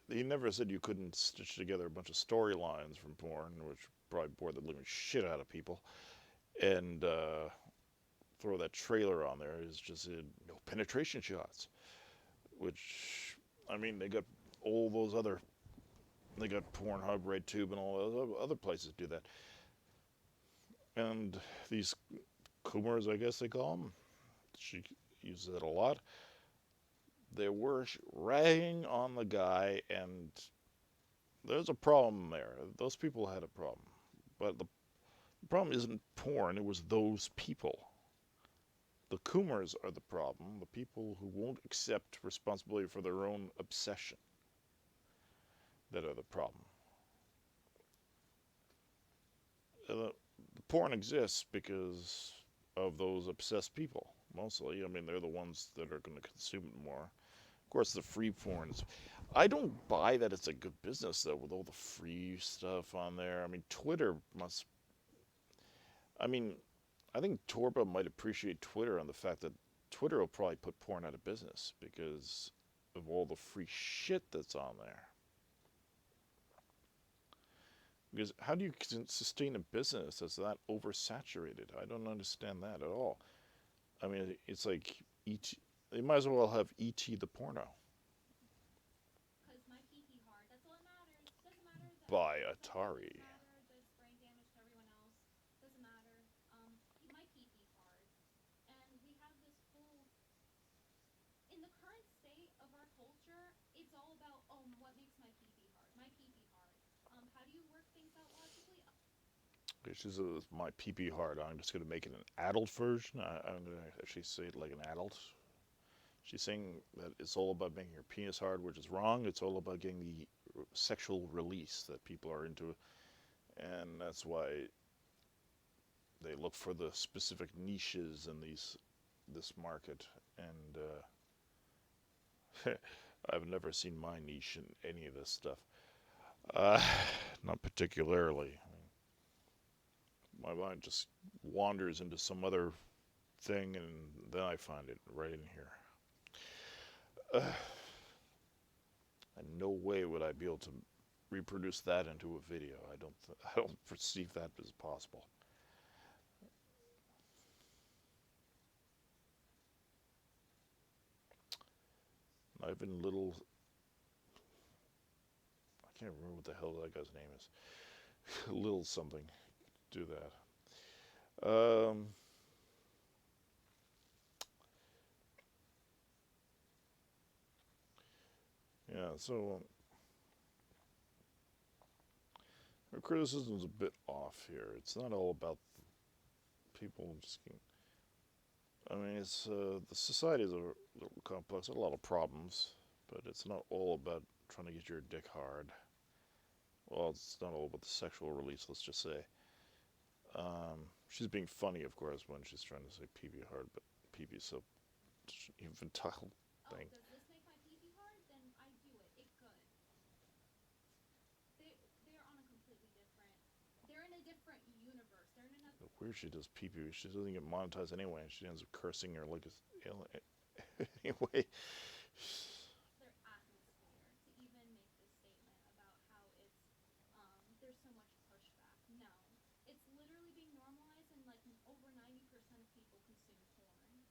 he never said you couldn't stitch together a bunch of storylines from porn, which probably bored the living shit out of people, and throw that trailer on there. It's just no penetration shots, which I mean they got all those other, they got Pornhub, RedTube, and all those other places do that, and these Coomers, I guess they call them. She uses it a lot. They were ragging on the guy, and there's a problem there. Those people had a problem. But the problem isn't porn, it was those people. The Coomers are the problem, the people who won't accept responsibility for their own obsession that are the problem. The porn exists because of those obsessed people, mostly. I mean, they're the ones that are going to consume it more. Of course, the free porn is. I don't buy that it's a good business though, with all the free stuff on there. I mean, Twitter must. I mean, I think Torba might appreciate Twitter on the fact that Twitter will probably put porn out of business because of all the free shit that's on there. Because how do you sustain a business that's that oversaturated? I don't understand that at all. I mean, it's like ET. They might as well have ET the porno Cause my pee pee hard. That's all that matters. Doesn't matter that by the film doesn't Atari. matter. This brain damage to everyone else doesn't matter. My pee pee hard, and we have this whole in the current state of our culture. It's all about what makes my pee pee hard. My pee pee hard. How do you work things out logically? Which is my PP hard. I'm just going to make it an adult version. I'm going to actually say it like an adult. She's saying that it's all about making your penis hard, which is wrong. It's all about getting the sexual release that people are into, and that's why they look for the specific niches in this market. And I've never seen my niche in any of this stuff. Uh, Not particularly. My mind just wanders into some other thing, and then I find it right in here. In no way would I be able to reproduce that into a video. I don't perceive that as possible. I've been little. I can't remember what the hell that guy's name is. Little something. Do that. Yeah. So our criticism's a bit off here. It's not all about people just. I mean, it's the society is a little complex. There's a lot of problems, but it's not all about trying to get your dick hard. Well, it's not all about the sexual release. Let's just say. She's being funny, of course, when she's trying to say pee hard, but pee so infantile Oh, thing. does this make my pee pee hard? Then I do it. It good. They're on a completely different. They're in a different universe. They're in another. Weird she does pee. She doesn't get monetized anyway, and she ends up cursing her like a alien. Anyway, Their atmosphere to even make this statement about how it's there's so much pushback. No, it's literally being normalized, and like over 90% of people consume porn.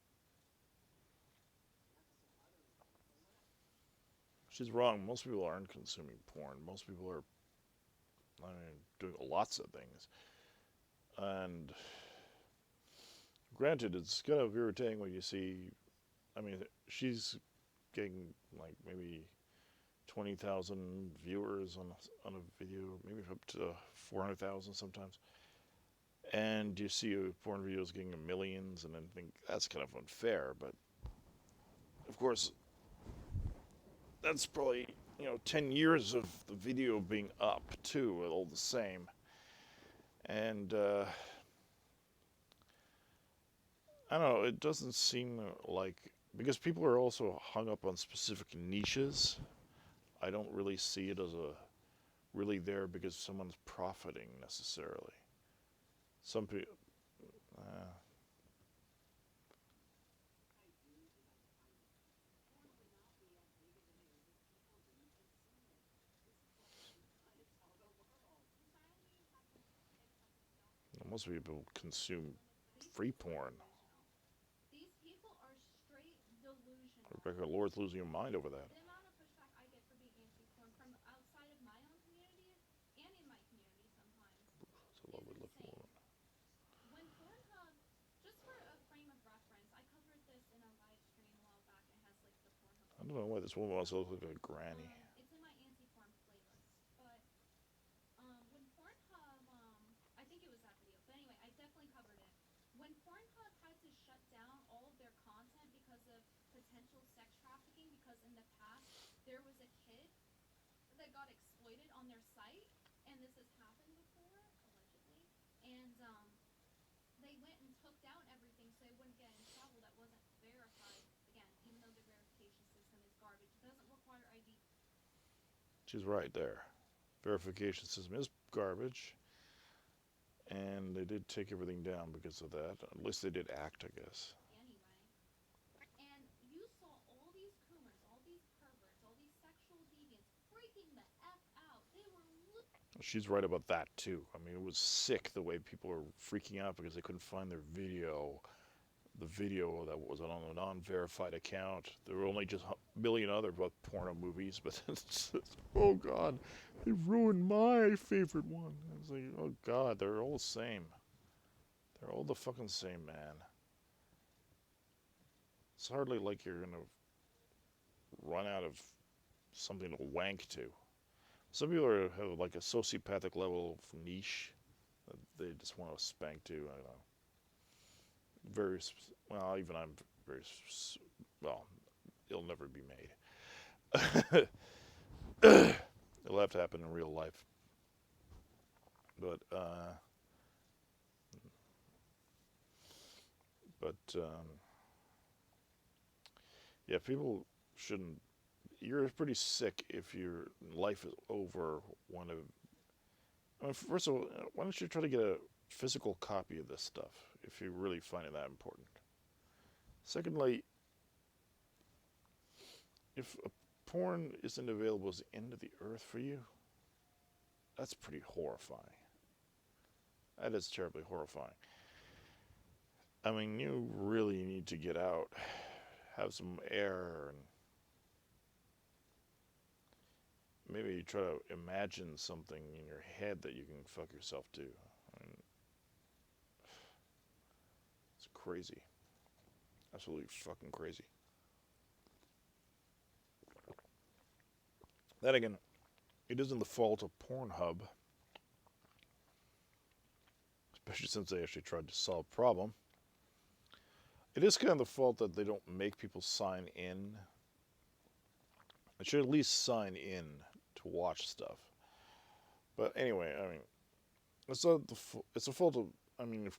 she's wrong. Most people aren't consuming porn. Most people are, I mean, doing lots of things. And granted, it's kind of irritating when you see. I mean, she's getting like maybe 20,000 viewers on a video, maybe up to 400,000 sometimes. And you see porn videos getting millions, and then think that's kind of unfair. But of course, that's probably 10 years of the video being up too, all the same. And I don't know. It doesn't seem like because people are also hung up on specific niches. I don't really see it as a really there because someone's profiting necessarily. Some people. Uh, Most people consume free porn. These people are straight delusional. Rebecca Lord's losing her mind over that. The amount of pushback I get for being anti-porn from outside of my own community and in my community sometimes It's a is lovely looking insane. woman. When Pornhub, just for a frame of reference, I covered this in a live stream a while back. It has like the Pornhub I don't logo know on why it. this woman wants to look like a granny. It's in my anti-porn playlist. But when Pornhub, I think it was that video. But anyway, I definitely covered it. When Pornhub had to shut down all of their content because of potential sex trafficking, because in the past there was a kid that got exploited on their site, and this has happened before, allegedly. And they went and took down everything so they wouldn't get in trouble that wasn't verified. Again, even though the verification system is garbage, it doesn't require ID. She's right there. Verification system is garbage. and they did take everything down because of that. At least they did act, I guess. Anyway. And you saw all these coomers, all these perverts, all these sexual deviants freaking the F out. They were She's right about that too. I mean, it was sick the way people were freaking out because they couldn't find their video. The video that was on a non-verified account. There were only just a million other porno movies, but oh god, they ruined my favorite one. I was like, oh god, they're all the same. They're all the fucking same, man. It's hardly like you're gonna run out of something to wank to. Some people have like a sociopathic level of niche that they just want to spank to. I don't know. Very well. Even I'm very well. It'll never be made. It'll have to happen in real life. But yeah, people shouldn't. You're pretty sick if your life is over one of. I mean, first of all, why don't you try to get a physical copy of this stuff if you really find it that important? Secondly, if a porn isn't available as the end of the earth for you, that's pretty horrifying. That is terribly horrifying. I mean, you really need to get out, have some air, and maybe try to imagine something in your head that you can fuck yourself to. I mean, it's crazy. Absolutely fucking crazy. Then again, it isn't the fault of Pornhub, especially since they actually tried to solve the problem. It is kind of the fault that they don't make people sign in. They should at least sign in to watch stuff. But anyway, I mean, it's not it's a fault of. I mean,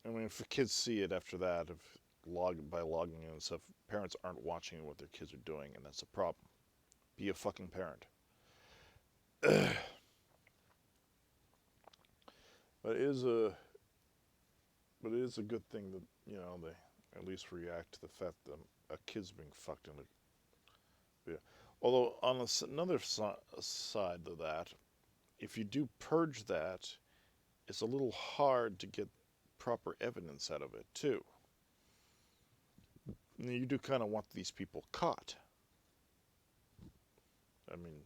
if the kids see it after that, if by logging in and stuff, parents aren't watching what their kids are doing, and that's a problem. Be a fucking parent. But it is a good thing that they at least react to the fact that a kid's being fucked in the. Yeah. Although on another side of that, if you do purge that, it's a little hard to get proper evidence out of it too. You do kind of want these people caught. I mean,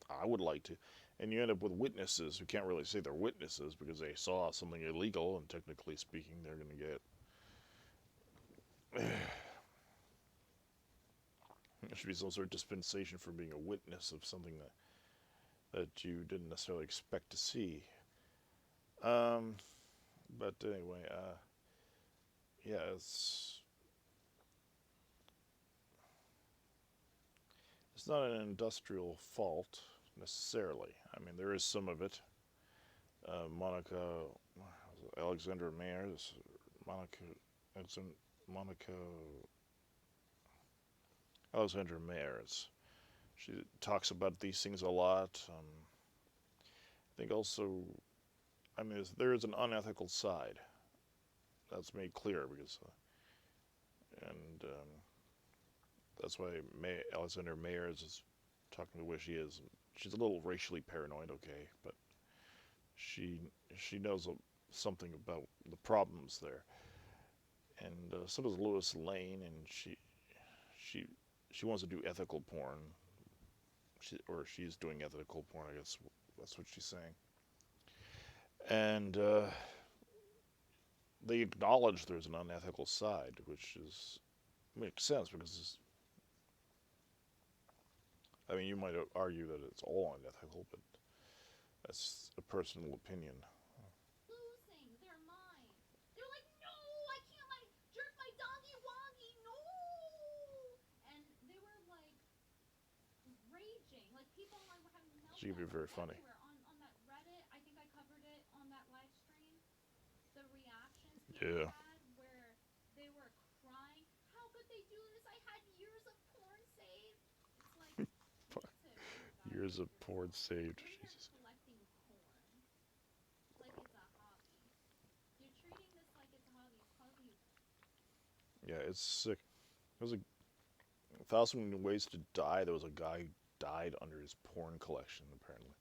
I would like to. And you end up with witnesses who can't really say they're witnesses because they saw something illegal, and technically speaking, they're going to get. There should be some sort of dispensation for being a witness of something that you didn't necessarily expect to see. But anyway, yeah, it's not an industrial fault necessarily. I mean, there is some of it. Monica, Alexandra Mayers, Monica, Monica, Alexandra Mayers. She talks about these things a lot. I think also, I mean, there is an unethical side that's made clear because, and that's why Alexander Mayers is talking the way she is. She's a little racially paranoid, okay, but she knows something about the problems there. And so does Lois Lane, and she she wants to do ethical porn. She's doing ethical porn, I guess that's what she's saying. And they acknowledge there's an unethical side, which makes sense because I mean you might argue that it's all unethical, but that's a personal opinion. losing their mind. They're like, no, I can't like jerk my doggy woggy, no. And they were like raging. Like people like were having She can be meltdowns very funny. everywhere on that Reddit. I think I covered it on that live stream. The reactions people Yeah, had where they were crying. How could they do this? I had years of porn saved. It's like listen, you guys, years of you're porn saved. sitting here Jesus. collecting porn like it's a hobby. it's sick. There's a thousand ways to die. There was a guy who died under his porn collection. Apparently,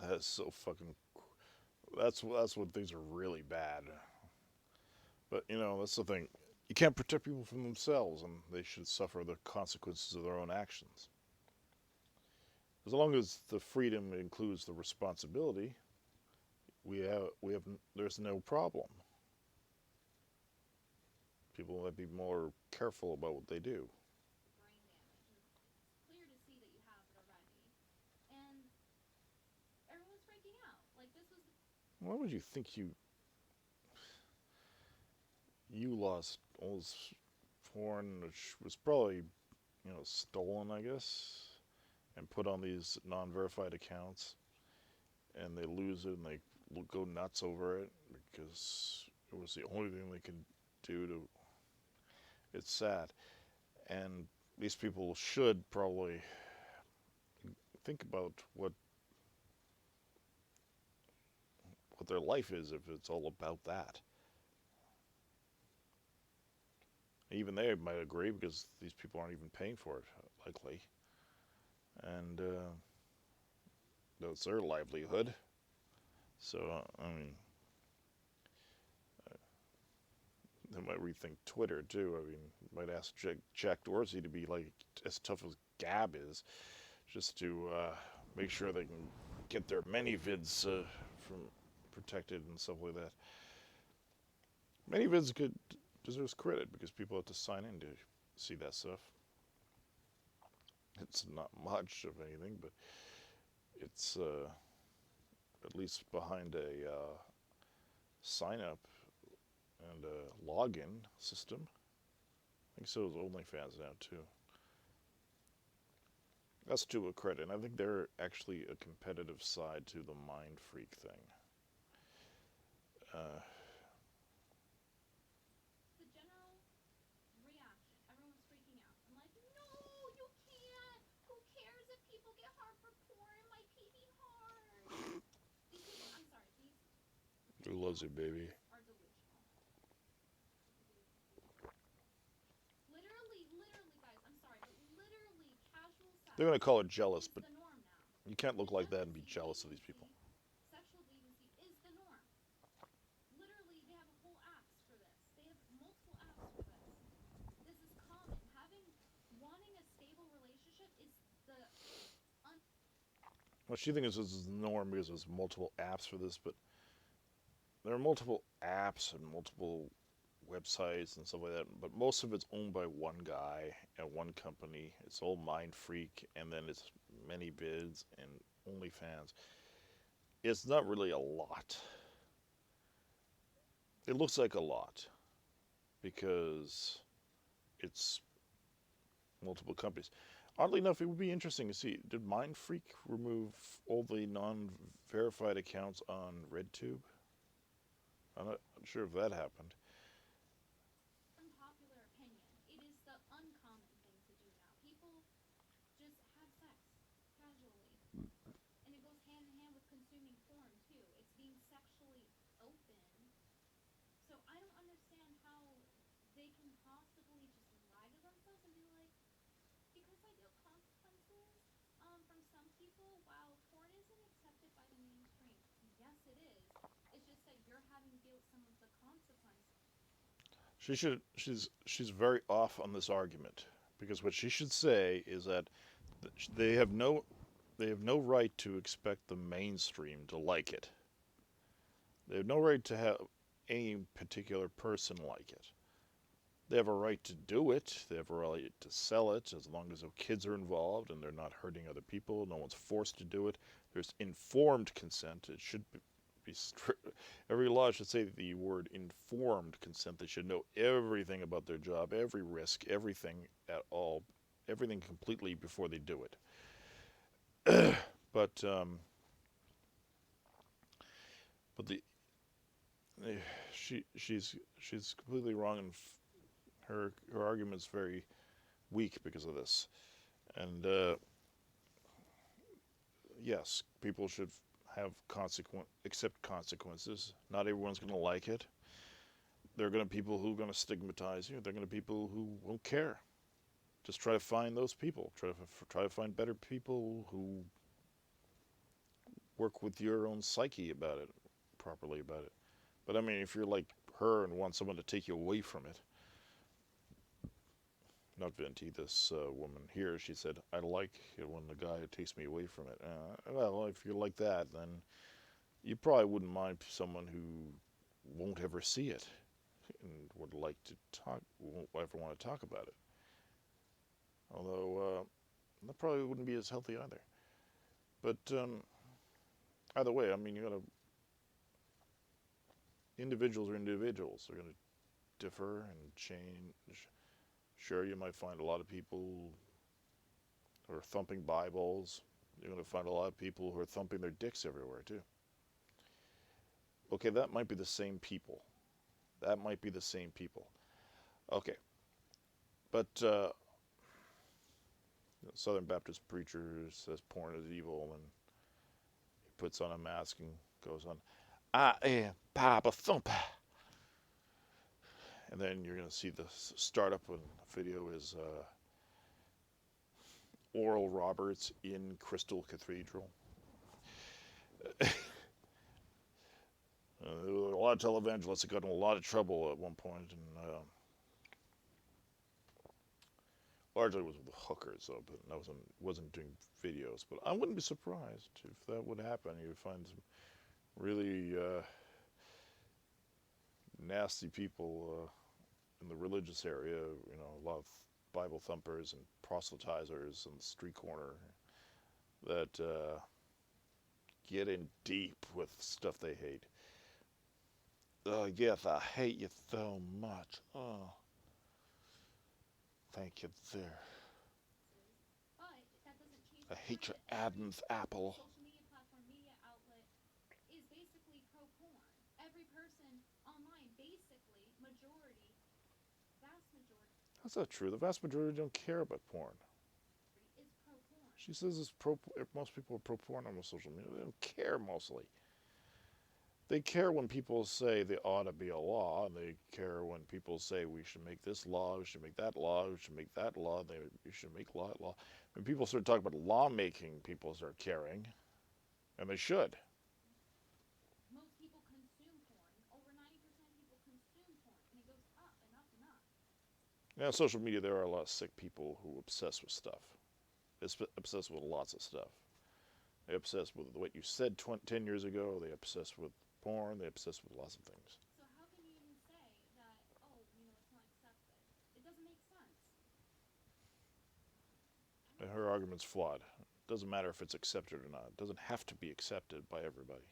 that's so fucking. That's when things are really bad. But that's the thing. You can't protect people from themselves, and they should suffer the consequences of their own actions. As long as the freedom includes the responsibility, we have there's no problem. People might be more careful about what they do. Brain damage. It's clear to see that you have it already. And everyone's freaking out. Like, this was. Why would you think you lost all this porn, which was probably stolen, I guess, and put on these non-verified accounts, and they lose it and they go nuts over it because it was the only thing they could do to. It's sad, and these people should probably think about what their life is if it's all about that. Even they might agree because these people aren't even paying for it, likely, and that's their livelihood. So I mean, they might rethink Twitter too. I mean, might ask Jack Dorsey to be like as tough as Gab is, just to make sure they can get their many vids from protected and stuff like that. Many vids could deserves credit because people have to sign in to see that stuff. It's not much of anything, but it's at least behind a sign up and a login system. I think so is OnlyFans now too. That's to a credit, and I think they're actually a competitive side to the Mind Freak thing. Uh, The general reaction. Everyone's freaking out. I'm like, no, you can't. Who cares if people get hard for porn? My PB hard. These people, I'm sorry, these who people loves it, baby? are delusional. Literally, guys, I'm sorry, but literally, casual They're sex gonna call it jealous, is but the norm now. you can't look like that and be Degeneracy, jealous of these people. sexual deviancy is the norm. Literally, they have whole apps for this. They have multiple apps for this. This is common. Wanting a stable relationship is the un- Well, she thinks this is the norm because there's multiple apps for this, but there are multiple apps and multiple websites and stuff like that, but most of it's owned by one guy and one company. It's all Mind Freak, and then it's many bids and OnlyFans. It's not really a lot. It looks like a lot because it's multiple companies. Oddly enough, it would be interesting to see, did Mind Freak remove all the non-verified accounts on RedTube? I'm not sure if that happened. unpopular opinion. It is the uncommon thing to do now. People just have sex casually. And it goes hand in hand with consuming porn too. It's being sexually open. So I don't understand how they can possibly just lie to themselves and be like, because I deal consequences from some people, while porn isn't accepted by the mainstream. Yes, it is. It's just that you're having to deal with some of the consequences. She's very off on this argument because what she should say is that they have no they have no right to expect the mainstream to like it. They have no right to have any particular person like it. They have a right to do it. They have a right to sell it as long as the kids are involved and they're not hurting other people. No one's forced to do it. There's informed consent. It should be every law should say the word informed consent. They should know everything about their job, every risk, everything at all, everything completely before they do it. but but the she's completely wrong, and her argument's very weak because of this. And yes, people should have accept consequences. Not everyone's going to like it, There are going to be people who are going to stigmatize you. There are going to be people who won't care. Just try to find those people. Try to find better people who work with your own psyche about it, properly about it. But I mean, if you're like her and want someone to take you away from it, not Venti, this woman here, she said, I like it when the guy takes me away from it. Well, if you're like that, then you probably wouldn't mind someone who won't ever see it and would like to talk, won't ever want to talk about it. Although that probably wouldn't be as healthy either. But either way, I mean, you gotta individuals are individuals. They're gonna differ and change. Sure, you might find a lot of people who are thumping Bibles. You're gonna find a lot of people who are thumping their dicks everywhere too. Okay, that might be the same people. That might be the same people. Okay, but Southern Baptist preacher says porn is evil, and he puts on a mask and goes on, I am Papa Thumper. And then you're going to see the startup when the video is Oral Roberts in Crystal Cathedral. There were a lot of televangelists that got in a lot of trouble at one point, and largely it was with hookers, though, but I wasn't doing videos. But I wouldn't be surprised if that would happen. You'd find some really nasty people in the religious area. You know, a lot of Bible thumpers and proselytizers on the street corner that get in deep with stuff they hate. Oh, yes, I hate you so much. Oh, thank you there. But that doesn't change I the hate fact your that every Adam's apple. social media platform, media outlet is basically pro porn. Every person online, basically, majority, vast majority, That's not true. The vast majority don't care about porn. is pro porn. She says it's pro. Most people are pro porn on social media. They don't care mostly. They care when people say there ought to be a law, and they care when people say we should make this law, we should make that law, we should make that law, we should make law. When people start talking about lawmaking, people start caring, and they should. Most people consume porn. Over 90% of people consume porn, and it goes up and up and up. Now, on social media, there are a lot of sick people who obsess with stuff. It's obsessed with lots of stuff. They obsess with what you said 10 years ago. They obsess with porn. They obsess with lots of things. So how can you even say that, oh, it's not accepted? It doesn't make sense. And her argument's flawed. It doesn't matter if it's accepted or not. It doesn't have to be accepted by everybody.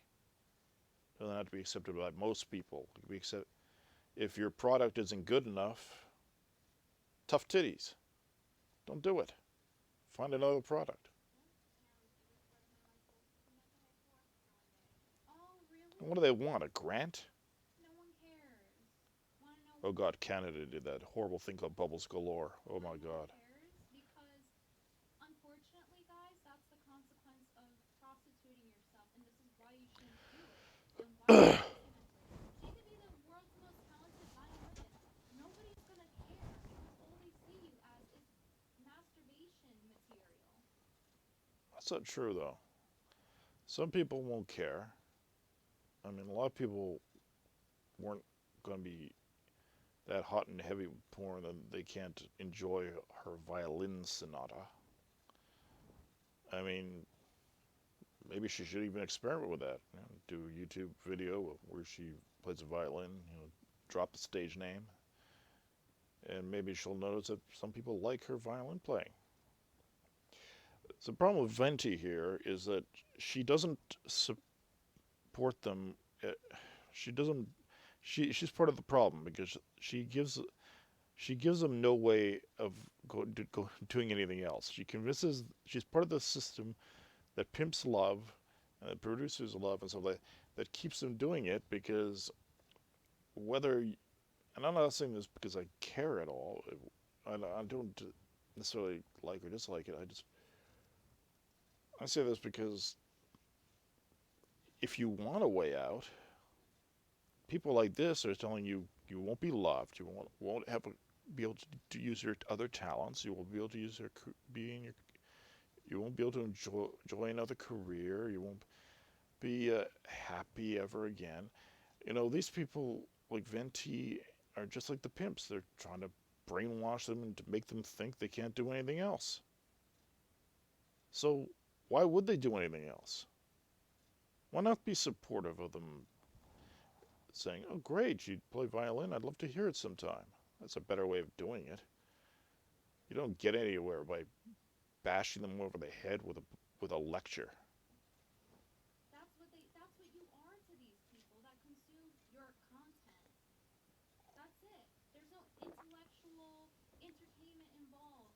It doesn't have to be accepted by most people. It can be if your product isn't good enough, tough titties. Don't do it. Find another product. Oh, really? And what do they want? A grant? No one cares. Want to know Oh God, Canada did that horrible thing called Bubbles Galore. Oh my God. cares? Because, unfortunately, guys, that's the consequence of prostituting yourself, and this is why you shouldn't do it. And why you shouldn't say mentally. She could be the world's most talented violinist. Nobody's gonna care because all they see you as is masturbation material. That's not true though. Some people won't care. I mean, a lot of people weren't going to be that hot and heavy with porn that they can't enjoy her violin sonata. I mean, maybe she should even experiment with that. Do a YouTube video where she plays a violin, drop the stage name, and maybe she'll notice that some people like her violin playing. The problem with Venti here is that she doesn't support them. She doesn't. She's part of the problem because she gives them no way of doing anything else. She's part of the system that pimps love and that produces love and stuff like that keeps them doing it because whether, and I'm not saying this because I care at all. I don't necessarily like or dislike it. I say this because if you want a way out, people like this are telling you You won't be loved. You won't have be able to use your other talents. You won't be able to use your being your. You won't be able to enjoy another career. You won't be happy ever again. These people like Venti are just like the pimps. They're trying to brainwash them and to make them think they can't do anything else. So why would they do anything else? Why not be supportive of them, saying, "Oh, great, you play violin. I'd love to hear it sometime." That's a better way of doing it. You don't get anywhere by bashing them over the head with a lecture. That's what you are to these people that consume your content. That's it. There's no intellectual entertainment involved.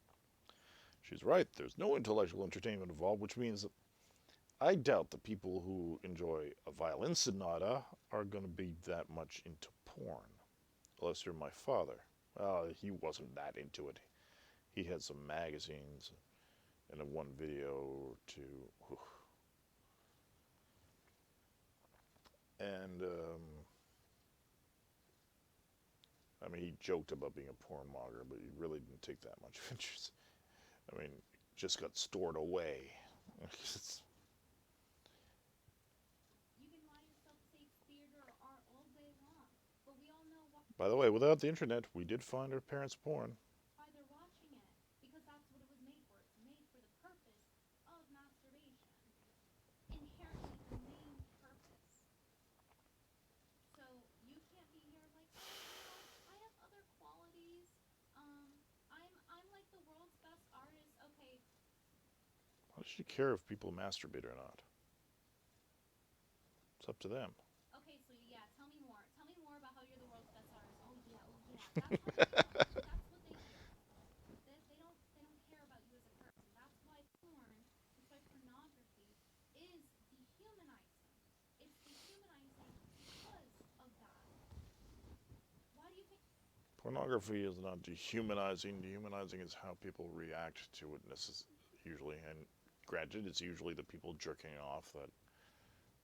She's right. There's no intellectual entertainment involved, which means that I doubt the people who enjoy a violin sonata are going to be that much into porn. Unless you're my father. Well, he wasn't that into it. He had some magazines and in one video or two. And, I mean, he joked about being a porn monger, but he really didn't take that much interest. I mean, just got stored away. You can lie yourself to say theater or art all day long, but we all know By the way, without the internet, we did find our parents' porn. why they're watching it because that's what it was made for. It's made for the purpose of masturbation. Inherently, the main purpose. So you can't be here like, oh, I have other qualities. I'm like the world's best artist. Okay, Why does she care if people masturbate or not? It's up to them. okay. So yeah, tell me more. Tell me more about how you're the world's best artist. Oh yeah, oh yeah. That's how they feel. That's what they hear. They don't care about you as a person. That's why porn. That's why pornography is dehumanizing. It's dehumanizing because of that. Why do you think? Pornography is not dehumanizing. Dehumanizing is how people react to it, usually. And granted, it's usually the people jerking off that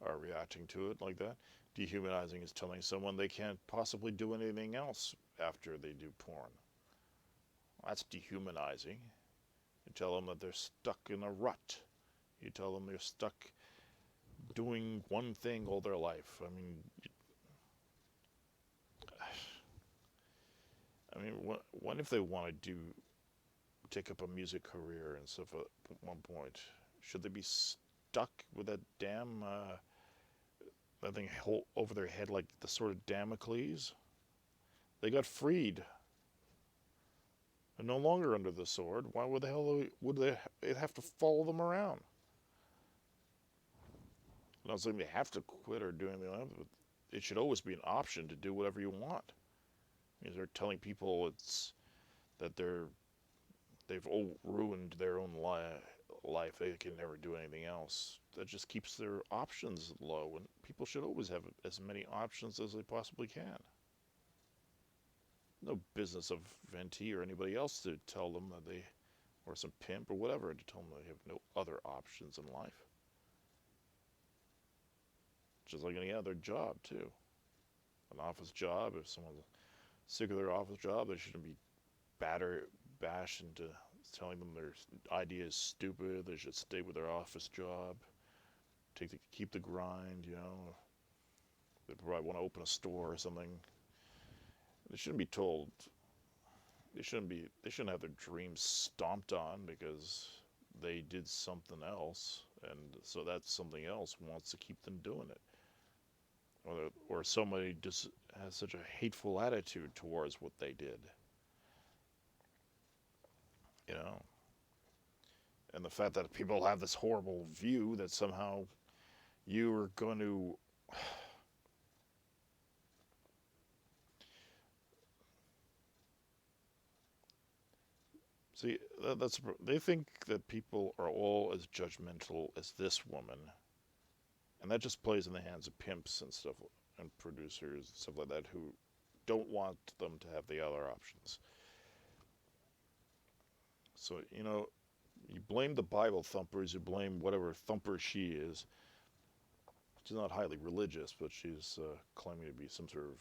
are reacting to it like that. Dehumanizing is telling someone they can't possibly do anything else after they do porn. That's dehumanizing. You tell them that they're stuck in a rut. You tell them they're stuck doing one thing all their life. I mean, what if they want to take up a music career and stuff at one point? Should they be stuck with that damn that thing over their head like the sword of Damocles? They got freed. They're no longer under the sword. Why would the hell would they have to follow them around? I'm not saying they have to quit or do anything like that, but it should always be an option to do whatever you want. Because they're telling people that they've ruined their own life. They can never do anything else. That just keeps their options low, and people should always have as many options as they possibly can. No business of Venti or anybody else to tell them that they, or some pimp or whatever, to tell them they have no other options in life. Just like any other job, too. An office job, if someone's sick of their office job, they shouldn't be bashed into telling them their idea is stupid. They should stay with their office job, keep the grind. They probably want to open a store or something. They shouldn't be told. They shouldn't have their dreams stomped on because they did something else, and so that something else wants to keep them doing it. Or somebody just has such a hateful attitude towards what they did. You know, and the fact that people have this horrible view that somehow you are going to see that's they think that people are all as judgmental as this woman, and that just plays in the hands of pimps and stuff and producers and stuff like that who don't want them to have the other options. So you blame the Bible thumpers, you blame whatever thumper she is. She's not highly religious, but she's claiming to be some sort of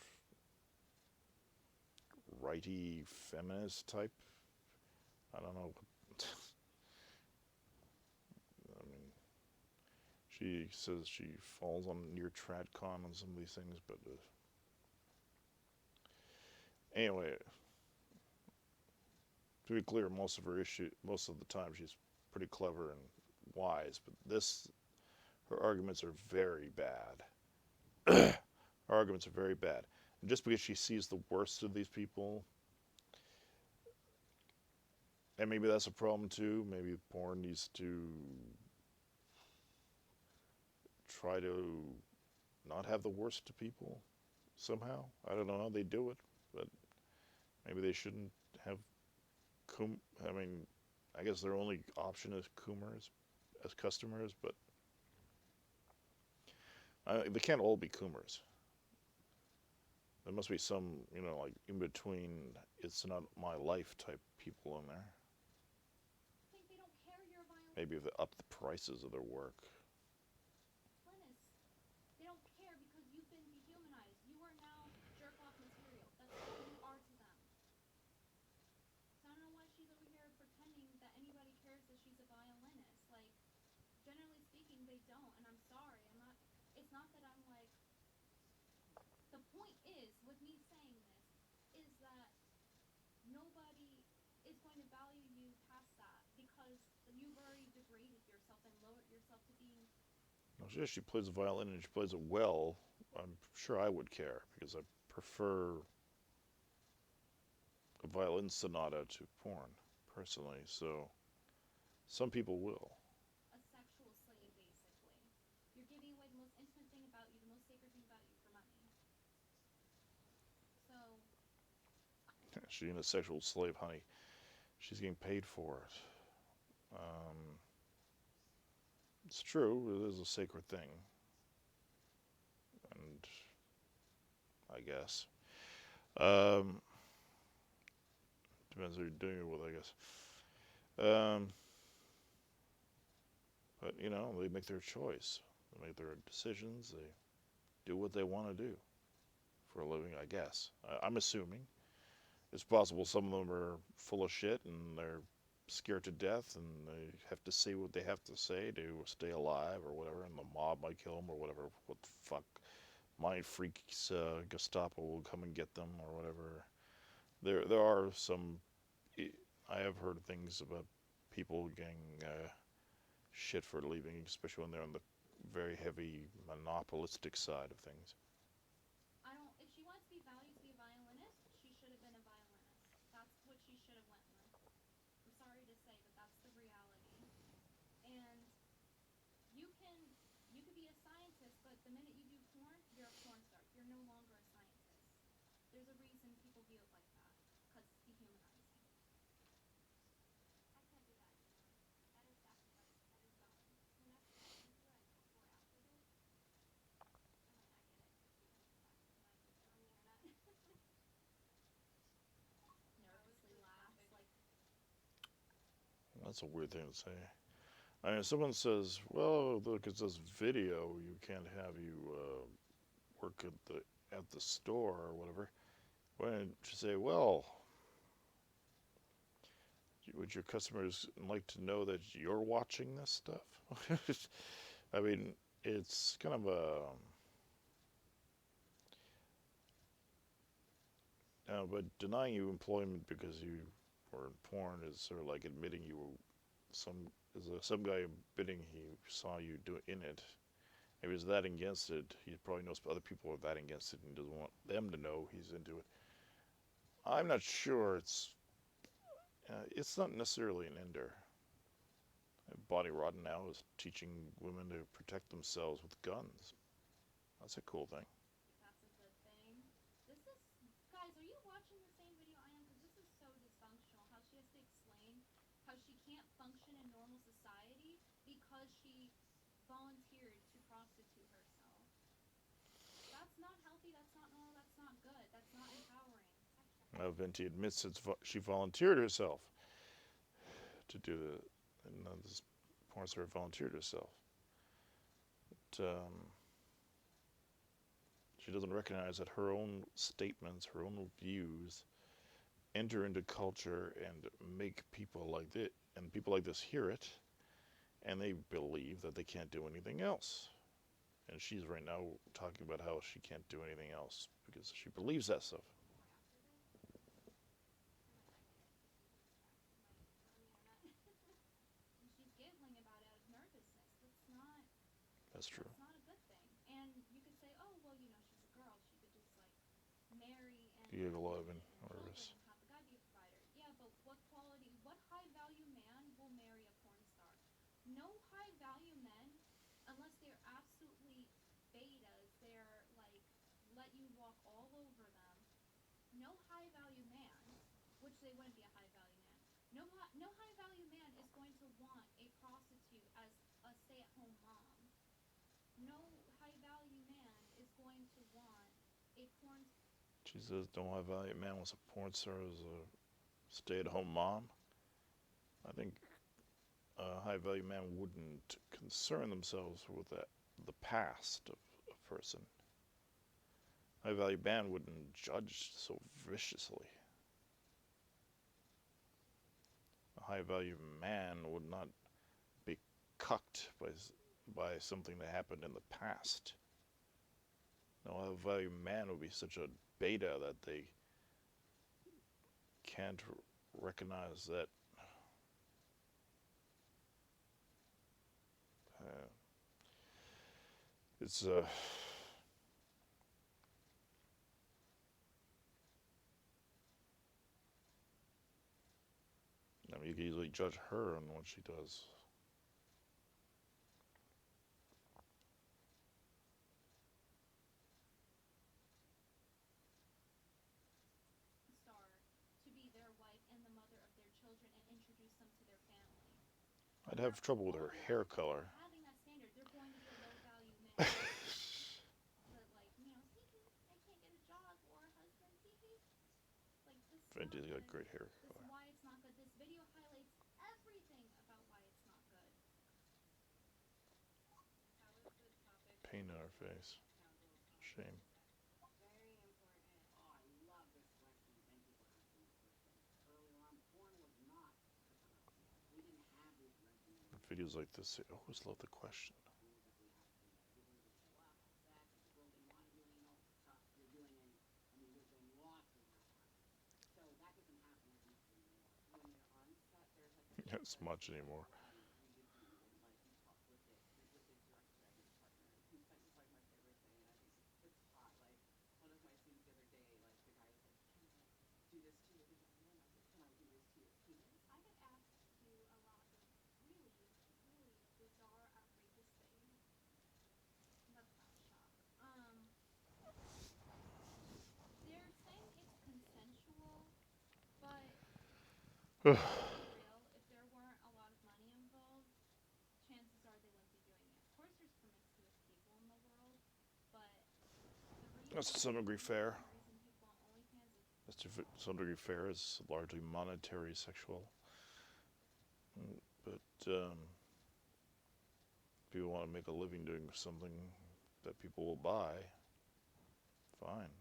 righty feminist type. I don't know. I mean, she says she falls on near tradcon on some of these things, but anyway, to be clear, most of the time, she's pretty clever and wise. But her arguments are very bad. Her arguments are very bad. And just because she sees the worst of these people, and maybe that's a problem too. Maybe porn needs to try to not have the worst of people somehow. I don't know how they do it, but maybe they shouldn't have I mean, I guess their only option is coomers as customers, but they can't all be coomers. There must be some, like in between, it's not my life type people in there. I think they don't care you're a Maybe if violinist. they up the prices of their work. They don't care because you've been dehumanized. You are now jerk off material. That's all you are to them. So I don't know why she's over here pretending that anybody cares that she's a violinist. Like, generally speaking, they don't, and I'm sorry. I'm not. It's not that I'm like. The point is, with me saying this, is that nobody is going to value you past that because you've already degraded yourself and lowered yourself to being. Well, she plays the violin and she plays it well. I'm sure I would care because I prefer a violin sonata to porn, personally. So some people will. A sexual slave, basically. You're giving away the most intimate thing about you, the most sacred thing about you for money. So, She ain't a sexual slave, honey. She's getting paid for it. It's true. It is a sacred thing, and I guess depends who you're doing it with. I guess. Um, but they make their choice. They make their decisions. They do what they want to do for a living. I guess. I'm assuming. It's possible some of them are full of shit and they're scared to death and they have to say what they have to say to stay alive or whatever, and the mob might kill them or whatever. What the fuck? Mind freaks, Gestapo will come and get them or whatever. There are some. I have heard things about people getting shit for leaving, especially when they're on the very heavy monopolistic side of things. I don't. If she wants to be valued to be a violinist, she should have been a violinist. That's what she should have went with. I'm sorry to say, but that's the reality. And you can you could be a scientist, but the minute you do porn, you're a porn star. You're no longer a scientist. There's a reason people view it like that, because it's dehumanizing. I can't do that anymore. That is sacrifice. That is going. The next step you do it before after this. I might not get it because you have to back when I post it on the internet. Nervously laughs like That's a weird thing to say. I mean, if someone says, "Well, look, it's this video. You can't have you work at the store or whatever." Why don't you say, "Well, would your customers like to know that you're watching this stuff?" I mean, it's kind of a. But denying you employment because you were in porn is sort of like admitting you were some. Some guy admitting he saw you do in it. If he's that against it, he probably knows other people are that against it and doesn't want them to know he's into it. I'm not sure it's not necessarily an ender. Body Rotten now is teaching women to protect themselves with guns. That's a cool thing. that's a good thing. This is guys, are you watching the same video I am? Because this is so dysfunctional. How she has to explain how she can't function in normal society because she volunteered to prostitute herself. That's not healthy. That's not normal. That's not good. That's not empowering. Now Venti admits she volunteered herself to do the. And this porn star volunteered herself. But, she doesn't recognize that her own statements, her own views, enter into culture and make people like this, and people like this hear it, and they believe that they can't do anything else. And she's right now talking about how she can't do anything else because she believes that stuff. More after this? I might not get it because she's distracting my internet. And she's giggling about it out of nervousness. That's true. That's not a good thing. And you could say, oh well, she's a girl. She could just like marry and You have get a lot of money and children nervous. and have the guy be a provider. Yeah, but what high value man will marry a porn star? No high value men, unless they're absolutely betas, they're like let you walk all over them. No high value man, which they wouldn't be a high value man. No high value man is going to want a prostitute as a stay at home mom. No high value man is going to want a porn. She says, "Don't have value man wants a porn star as a stay-at-home mom." I think a high-value man wouldn't concern themselves with the past of a person. High-value man wouldn't judge so viciously. A high-value man would not be cucked by something that happened in the past. No high-value man would be such a beta that they can't recognize that uh, it's I mean, you can easily judge her on what she does. Star to be their wife and the mother of their children and introduce them to their family. I'd have trouble with her Only hair other people color. having that standard, they're going to be a low value man. But like, hee hee, I can't get a job or a husband, hee hee. Like this is not Venti's got good. great hair This is color. why it's not good. This video highlights everything about why it's not good. That was a good topic for Pain on her the face. casual Shame. conversation. Very important. Oh, I love this question. Thank you for asking this question. Earlier on, porn was not the currency. We didn't have these regimens Videos like this, I always love the question. tools that we have today. People would just show up, have sex. If the girl didn't want to do anal, tough. You're doing any. I mean, there's been lots of that happen. So that doesn't happen as much anymore. When you're on set, there's like a Not as much anymore. we did do and like you talk with it with his director and his partner. And that was like my favorite thing, and I think it's hot. Like one of my scenes the other day, like the guy was like, "Can I do this to you again?" And I was like, "Can I do this to your penis?" I get asked to do a lot of really, really bizarre, outrageous things. That's not a shock. They're saying it's consensual, but let's be real. If there weren't a lot of money involved, chances are they wouldn't be doing it. Of course, there's promiscuous people in the world, but the That's reason to some degree fair. the reason people on OnlyFans is That's to some degree fair. It's largely monetary sexual. But people want to make a living doing something that people will buy. Fine.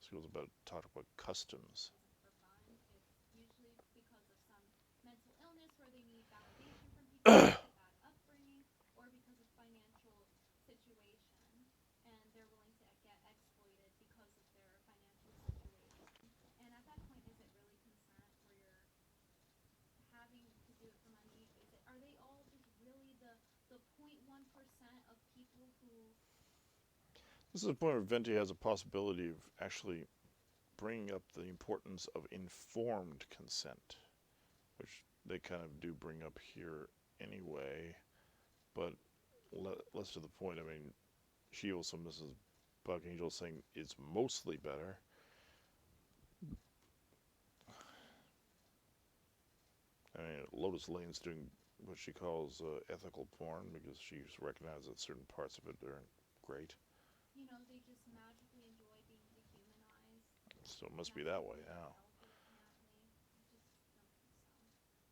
This was about talk about customs. isn't for fun. It's usually because of some mental illness where they need validation from people because of bad upbringing or because of financial situation, and they're willing to get exploited because of their financial situation. And at that point, is it really consent where you're having to do it for money? Is it, are they all just really the 0.1% of people who This is the point where Venti has a possibility of actually bringing up the importance of informed consent, which they kind of do bring up here anyway, but less to the point. I mean, she also misses Buck Angel saying it's mostly better. I mean, Lotus Lane's doing what she calls ethical porn because she's recognized that certain parts of it aren't great. they just magically enjoy being dehumanized. So it And must be that's that way something that's now. healthy, apparently. I just don't think so.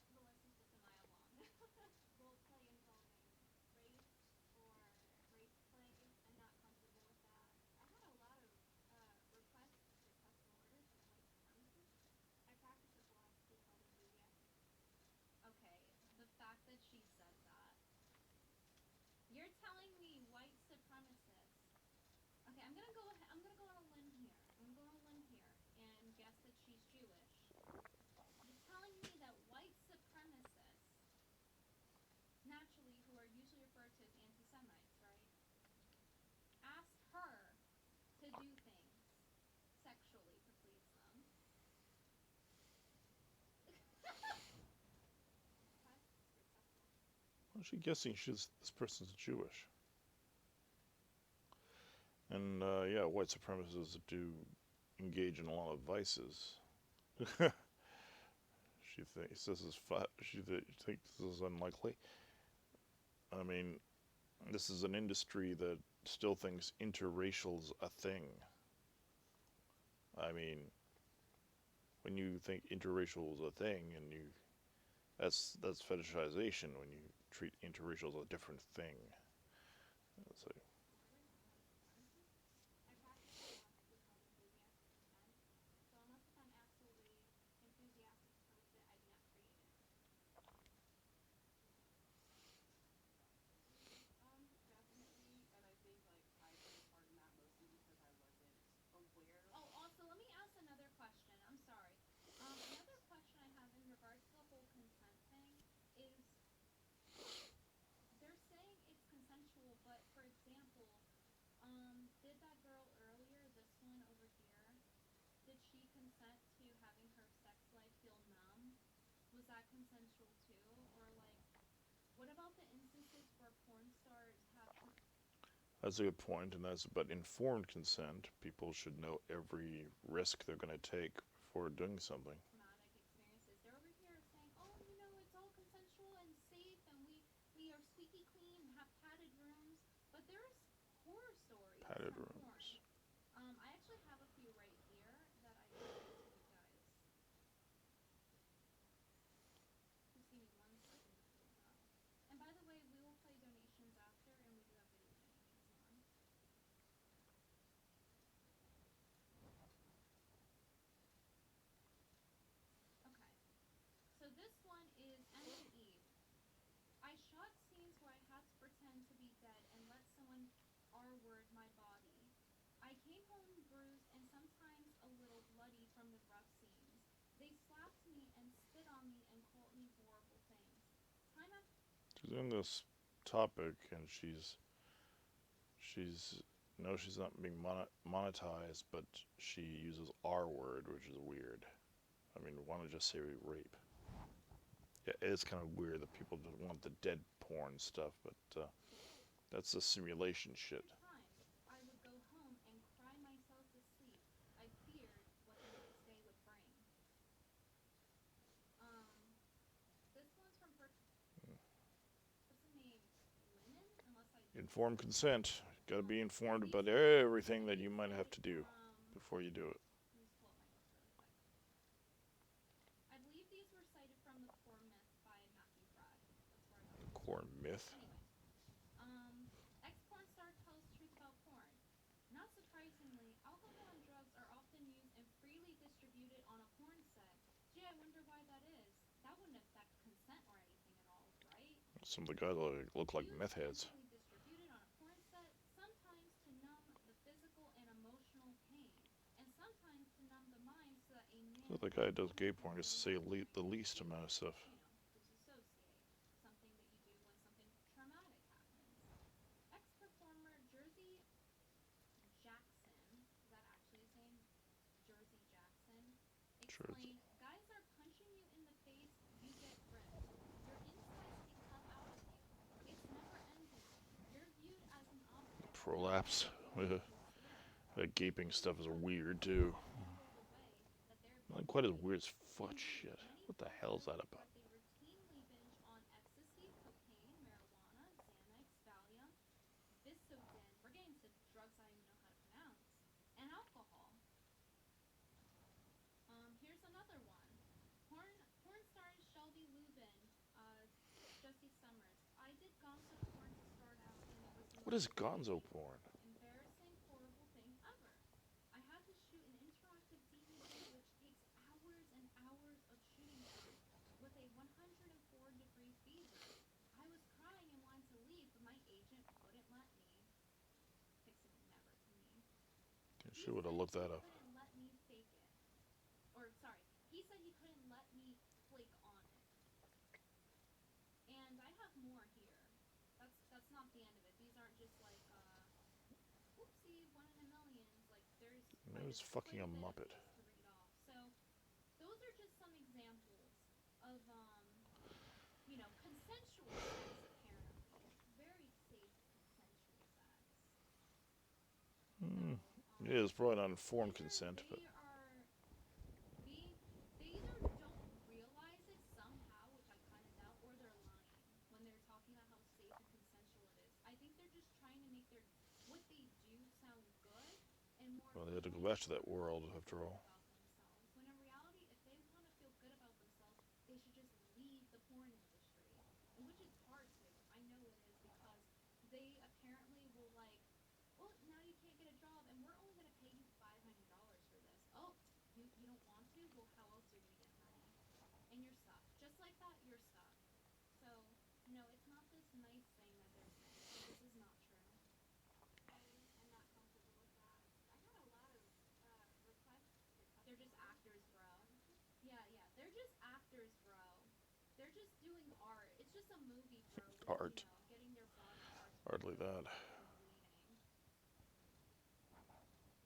But let's just get to Maya Long. Role play involving rape or rape play. I'm not comfortable with that. I had a lot of requests for custom orders from my friends actually guessing this person's Jewish. And yeah, white supremacists do engage in a lot of vices. She thinks this is unlikely. I mean, this is an industry that still thinks interracial's a thing. I mean, when you think interracial is a thing, and that's fetishization when you treat interracial as a different thing. So, I practice a concept called enthusiastic consent. So unless if I'm absolutely enthusiastic towards it, I do not create it. Definitely, and I think like I played a part in that mostly because I wasn't aware. Oh, also, let me ask another question. I'm sorry. Another question I have in regards to the whole consent thing is they're saying it's consensual, but for example, did that girl earlier, this one over here, did she consent to having her sex life feel numb? Was that consensual too? Or like, what about the instances where porn stars have that's a good point, and that's about informed consent. People should know every risk they're going to take before doing something. traumatic experiences? They're over here saying, "Oh, you know, it's all consensual and safe, and we are squeaky clean and have padded rooms." But there's horror stories Padded from porn. rooms. I actually have a few right here that I can read to you guys. Just give me 1 second to pull it up. And by the way, we will play donations after, and we do have video donations on. Okay. So this one is Emma Eve. I shot scenes where I had to pretend to be dead and let someone R-word my body. I came home bruised and sometimes a little bloody from the rough scenes. They slapped me and spit on me and called me horrible things. Time after She's in this topic, and she's no, she's not being monetized, but she uses R word, which is weird. I mean, why not just say rape? Yeah, it is kind of weird that people just want the dead porn stuff, but that's the simulation shit. times, I would go home and cry myself to sleep. I feared what the next day would bring. This one's from what's the name? Linen? Unless I Informed consent. Got to be informed these about were everything that you might have cited to do from. before you do it. Let me just pull up my notes really quick. I believe these were cited from the Core Myth by Matthew Brad. That's where I got these Core from. myth. Anyway, ex-porn star tells truth about porn. Not surprisingly, alcohol and drugs are often used and freely distributed on a porn set. Gee, I wonder why that is. That wouldn't affect consent or anything at all, right? Some of the guys look like Used meth and heads. freely distributed on a porn set, sometimes to numb the physical and emotional pain, and sometimes to numb the mind so that a So man the or guy a that does woman gay can porn gets to say relax during the the least scene. amount of stuff. You know, disassociate. Something that you do when something traumatic happens. Ex-performer Jersey Jackson, is that actually his name? Jersey Jackson. Sure. Explained, guys are punching you in the face, you get ripped. Your insides can come out of you. It's never ending. You're viewed as an object, not as Prolapse. a human who's living. That gaping It's stuff is because weird people too. can't handle the way that they're Not being quite as treated. weird as foot Indeed, shit. many What the porn hell is stars that about? report they routinely binge on ecstasy, cocaine, marijuana, Xanax, Valium, Visodin. We're getting to drugs I don't even know how to pronounce. And alcohol. Here's another one. Porn stars Shelby Lubin, Jesse Summers. I did gonzo porn to start out, and it was What is not the gonzo most porn? embarrassing, horrible thing ever. I had to shoot an interactive DVD, which takes hours and hours of shooting time with a 104-degree fever. I was crying and wanted to leave, but my agent wouldn't let me. Fixing it never to me. She He would have said looked he that up. couldn't let me fake it. Or, sorry, he said he couldn't let me flake on it. And I have more here. That's not the end of it. These aren't just like, whoopsie, 1 in a millions. Like, there's Maybe it's fucking quite a a bit of muppet. these to read off. So, those are just some examples of, consensual sex, apparently. It is probably not informed consent, but they are being they either don't realize it somehow, which I kind of doubt, or they're lying when they're talking about how safe and consensual it is. I think they're just trying to make their what they do sound good and more well, they had to go appealing back to so that that they'll world feel after good all. about themselves. When in reality, if they want to feel good about themselves, they should just leave the porn industry. And which it's hard to. I know it is because they apparently will like, well, now you can't get a job and we're only going to pay you $500 for this. Oh, you don't want to? Well, how else are you going to get money? And you're stuck. Just like that, you're stuck. So, no, it's not this nice thing that they're saying. This is not true. I'm not comfortable with that. I got a lot of requests for They're just customized actors, bro. sponsorships. Yeah, yeah. They're just actors, bro. They're just doing art. It's just a movie, bro, with, Art. getting their body parts Hardly ripped that. apart and bleeding.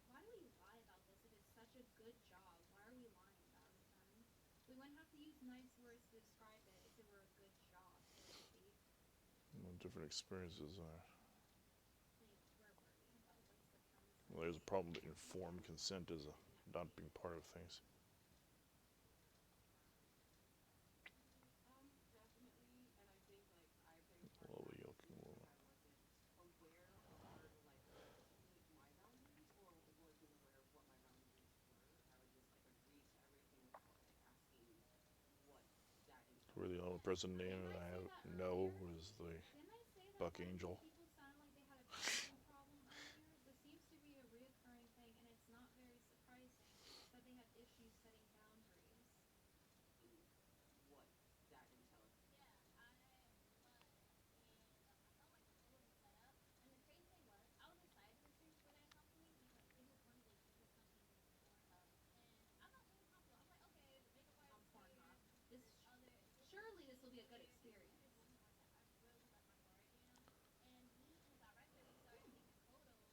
Why do we lie about this if it's such a good job? Why are we lying about it then? We wouldn't have to use nice words to describe it if it were a good job, so to speak. Different experiences. Anyway, where were we? What's the premise of Well, this? there's a problem with informed consent is not being part of things. Definitely, and I think like I played a part in Slowly that too yoking because woman. I wasn't aware of our like to meet my boundaries or wasn't aware of what my boundaries were. I would just like agree to everything without like asking what that We're entailed. the only person Didn't name that I I say have that no earlier? is the Didn't I say that Buck quite a few Angel. people sounded like they had a drinking problem earlier? This seems to be a reoccurring thing, and it's not very surprising that they have issues setting boundaries. Asking what that entailed. Yeah, I was, and I felt like it was a setup. And the crazy thing was, I was excited to recruit for that company because it was one of the cheapest companies in Pornhub, and I felt really comfortable. I was like, okay, the makeup On artist here, Pornhub. This this other surely this will be a people good here, this experience. people. I was like, I really hope that's my part, you know. And me and the director, we started taking photos,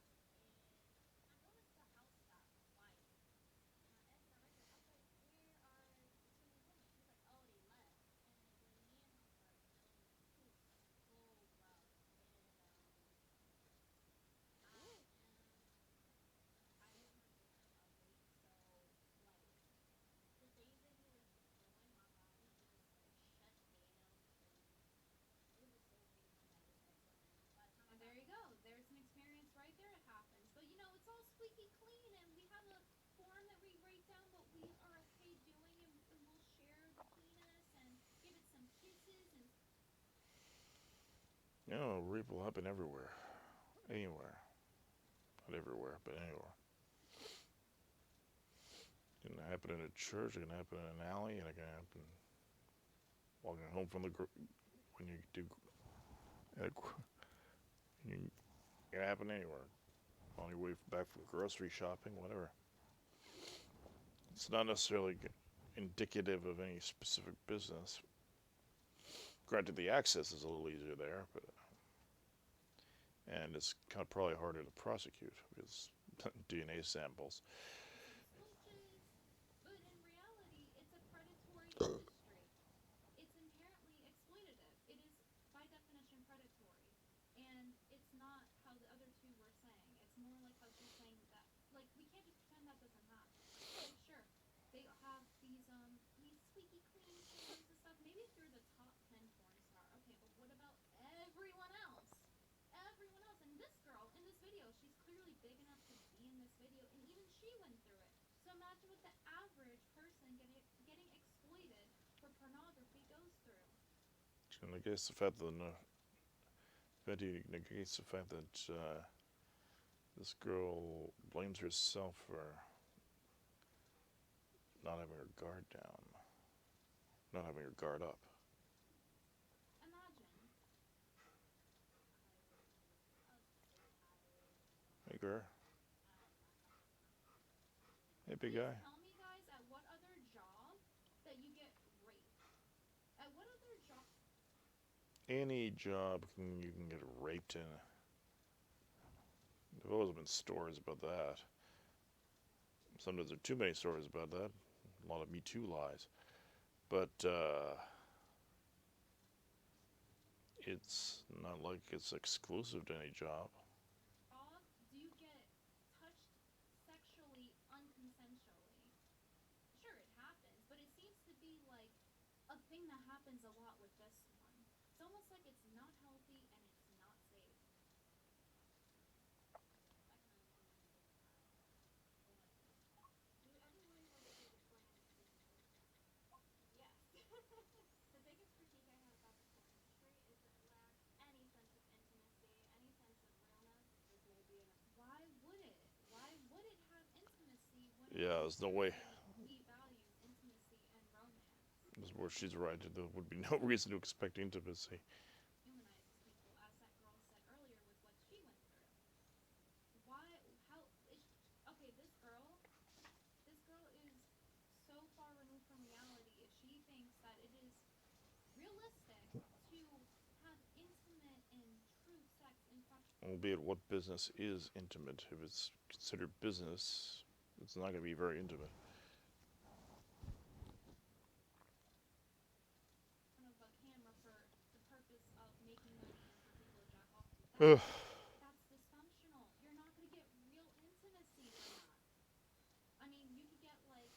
and I noticed the house got quiet. And I asked the director, I was like, where are the two women? He was like, oh, they left. And when me and him started filming, it was so rough. And I am I was an organic athlete, so like the things that he was doing, my body just like shut down, and it was so painful that I just had to leave. By the time I And got there you home, go. There's an experience right there. It happens. But it's all squeaky clean, and we have a form that we write down what we are okay doing, and we'll share the penis and give it some kisses and Rape will happen everywhere. Anywhere. Not everywhere, but anywhere. It can happen in a church, it can happen in an alley, and it can happen walking home from when you do. It can happen anywhere. On your way back from grocery shopping, whatever. It's not necessarily indicative of any specific business. Granted, the access is a little easier there, but and it's kind of probably harder to prosecute because DNA samples. some smooches. But in reality, it's a predatory industry. It's inherently exploitative. It is, by definition, predatory. And it's not how the other two were saying. It's more like how she's saying that, like, we can't just pretend that doesn't happen. Like, sure, they have these squeaky clean forms and stuff. Maybe if you're the top 10 porn star, okay, but what about everyone else? Everyone else. And this girl in this video, she's clearly big enough to be in this video, and even she went through it. So imagine what the average person getting exploited for pornography goes through. Which negates the fact that Venti negates the fact that this girl blames herself for not having her guard down, not having her guard up. Imagine. I was so tired. Hey, girl. I'm not comfortable. Hey, big Please guy. tell me, guys, at what other job that you get raped? At what other job? Any job you can get raped in. There've always been stories about that. Sometimes there are too many stories about that. A lot of Me Too lies. But it's not like it's exclusive to any job. Do you get touched a thing that happens a lot with this one. It's almost like it's not healthy and it's not safe. I kind of want to do that. But do you ever worry about people explaining it to you before? Yes. The biggest critique I have about the porn industry is that it lacks any sense of intimacy, any sense of realness. This may be an Why would it? Why would it have intimacy when it Yeah, there's no way. inherently devalues intimacy and romance? This is where she's right. There would be no reason to expect intimacy. Humanizes people, as that girl said earlier with what she went through. Why? How is? Okay, this girl is so far removed from reality. If she thinks that it is realistic to have intimate and true sex in front. Albeit, what business is intimate? If it's considered business, it's not going to be very intimate. Of a camera for the purpose of making money and for people to jack off to. Ugh. That's dysfunctional. You're not going to get real intimacy from that. I mean, you could get like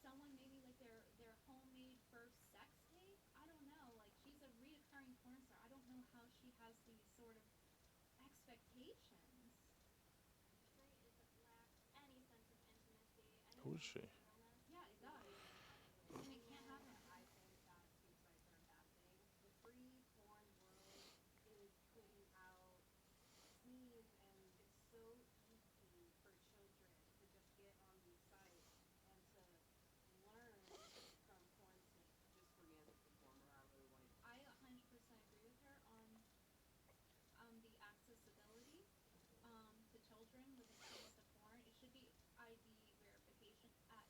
someone maybe like their homemade first sex tape. I don't know. Like she's a reoccurring porn star. I don't know how she has these sort of expectations. Industry is that lacks any sense of intimacy, any Who is sense she? of realness. Yeah, it does. And it can't Personally, happen. I think that two sites are a bad thing. The free porn world is putting out sneeze, and it's so easy for children to just get on these sites and to learn from porn scenes. Just for me as a performer, I really like. I 100% agree with her on the accessibility to children when it comes to porn. It should be ID verification at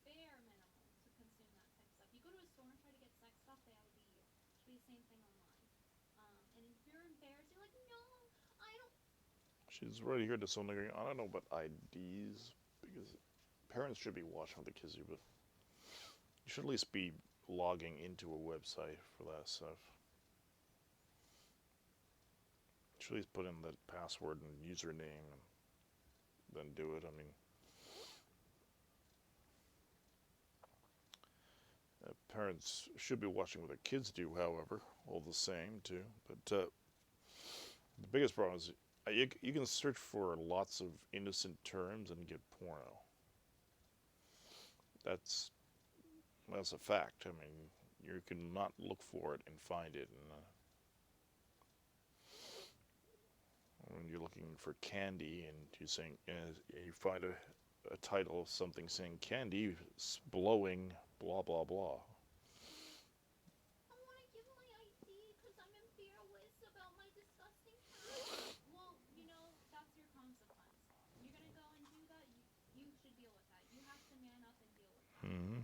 bare minimum to consume that type of stuff. You go to a store and try to get sex stuff, they ID you. It should be the same thing online. And if you're embarrassed, you're like, no, I don't. She's right here to some degree. I don't know about IDs because parents should be watching what the kids do, but you should at least be logging into a website for that stuff. You should at least put in that password and username and then do it. I mean, parents should be watching what their kids do, however, all the same, too. But the biggest problem is you can search for lots of innocent terms and get porno. That's that's a fact. I mean, you can not look for it and find it. And when you're looking for candy and you're saying you find a title of something saying candy blowing blah blah blah. I want to give my ID because I'm embarrassed about my disgusting past. Well, that's your consequence. You're gonna go and do that. You should deal with that. You have to man up and deal with that. Mm-hmm.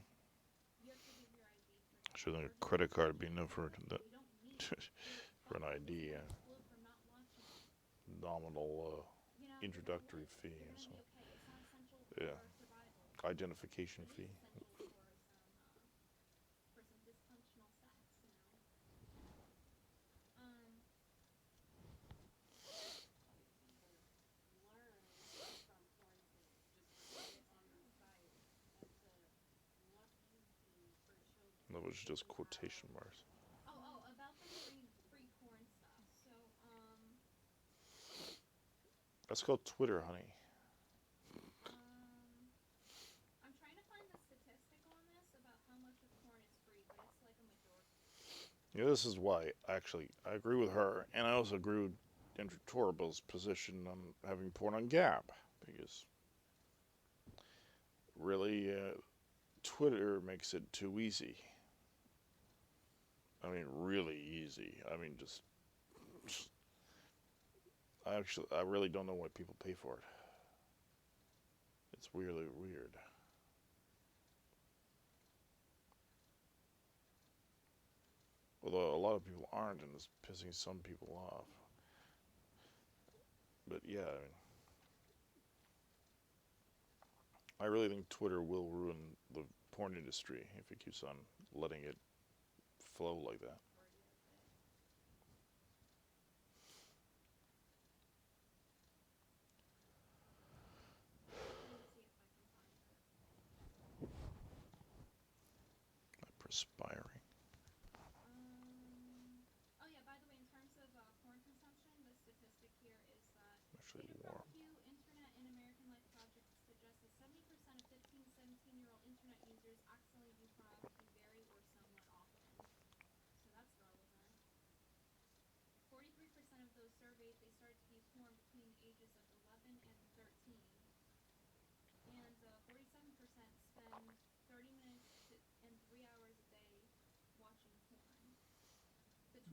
You have to give your ID for that. Shouldn't a Or just credit say card you be enough for that? You don't need it. Your For an phone is ID, gonna explode from not watching it. nominal You're gonna introductory live. fee You're or gonna be something. okay. It's not essential Yeah, for survival. identification It is fee. essential for some dysfunctional sex. It's easy to learn from porn scenes just for me to get on these sites and to look easy for children That was to just see quotation how. marks. About the free porn stuff. So, That's called Twitter, honey. I'm trying to find the statistic on this about how much of porn is free, but it's like a majority. Yeah, this is why, actually, I agree with her, and I also agree with Andrew Torable's position on having porn on Gab, because really, Twitter makes it too easy. I mean, really easy. I mean, I really don't know why people pay for it. It's really weird. Although a lot of people aren't, and it's pissing some people off. But yeah, I mean, I really think Twitter will ruin the porn industry if it keeps on letting it flow like that. Majority of it. Let me see if I can find it. Perspiring.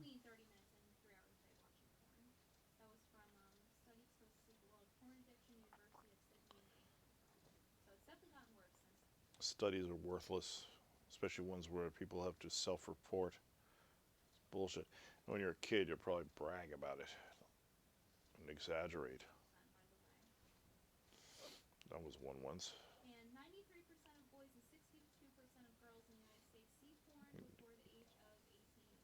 between 30 minutes and 3 hours a day watching porn. That was from study exposes the world porn addiction, University of Sydney. So it's definitely gotten worse since then. Studies are worthless, especially ones where people have to self-report. It's bullshit. When you're a kid, you'll probably brag about it and exaggerate. 100%, by the way. That was one once. And 93% of boys and 62% of girls in the United States see porn before the age of 18.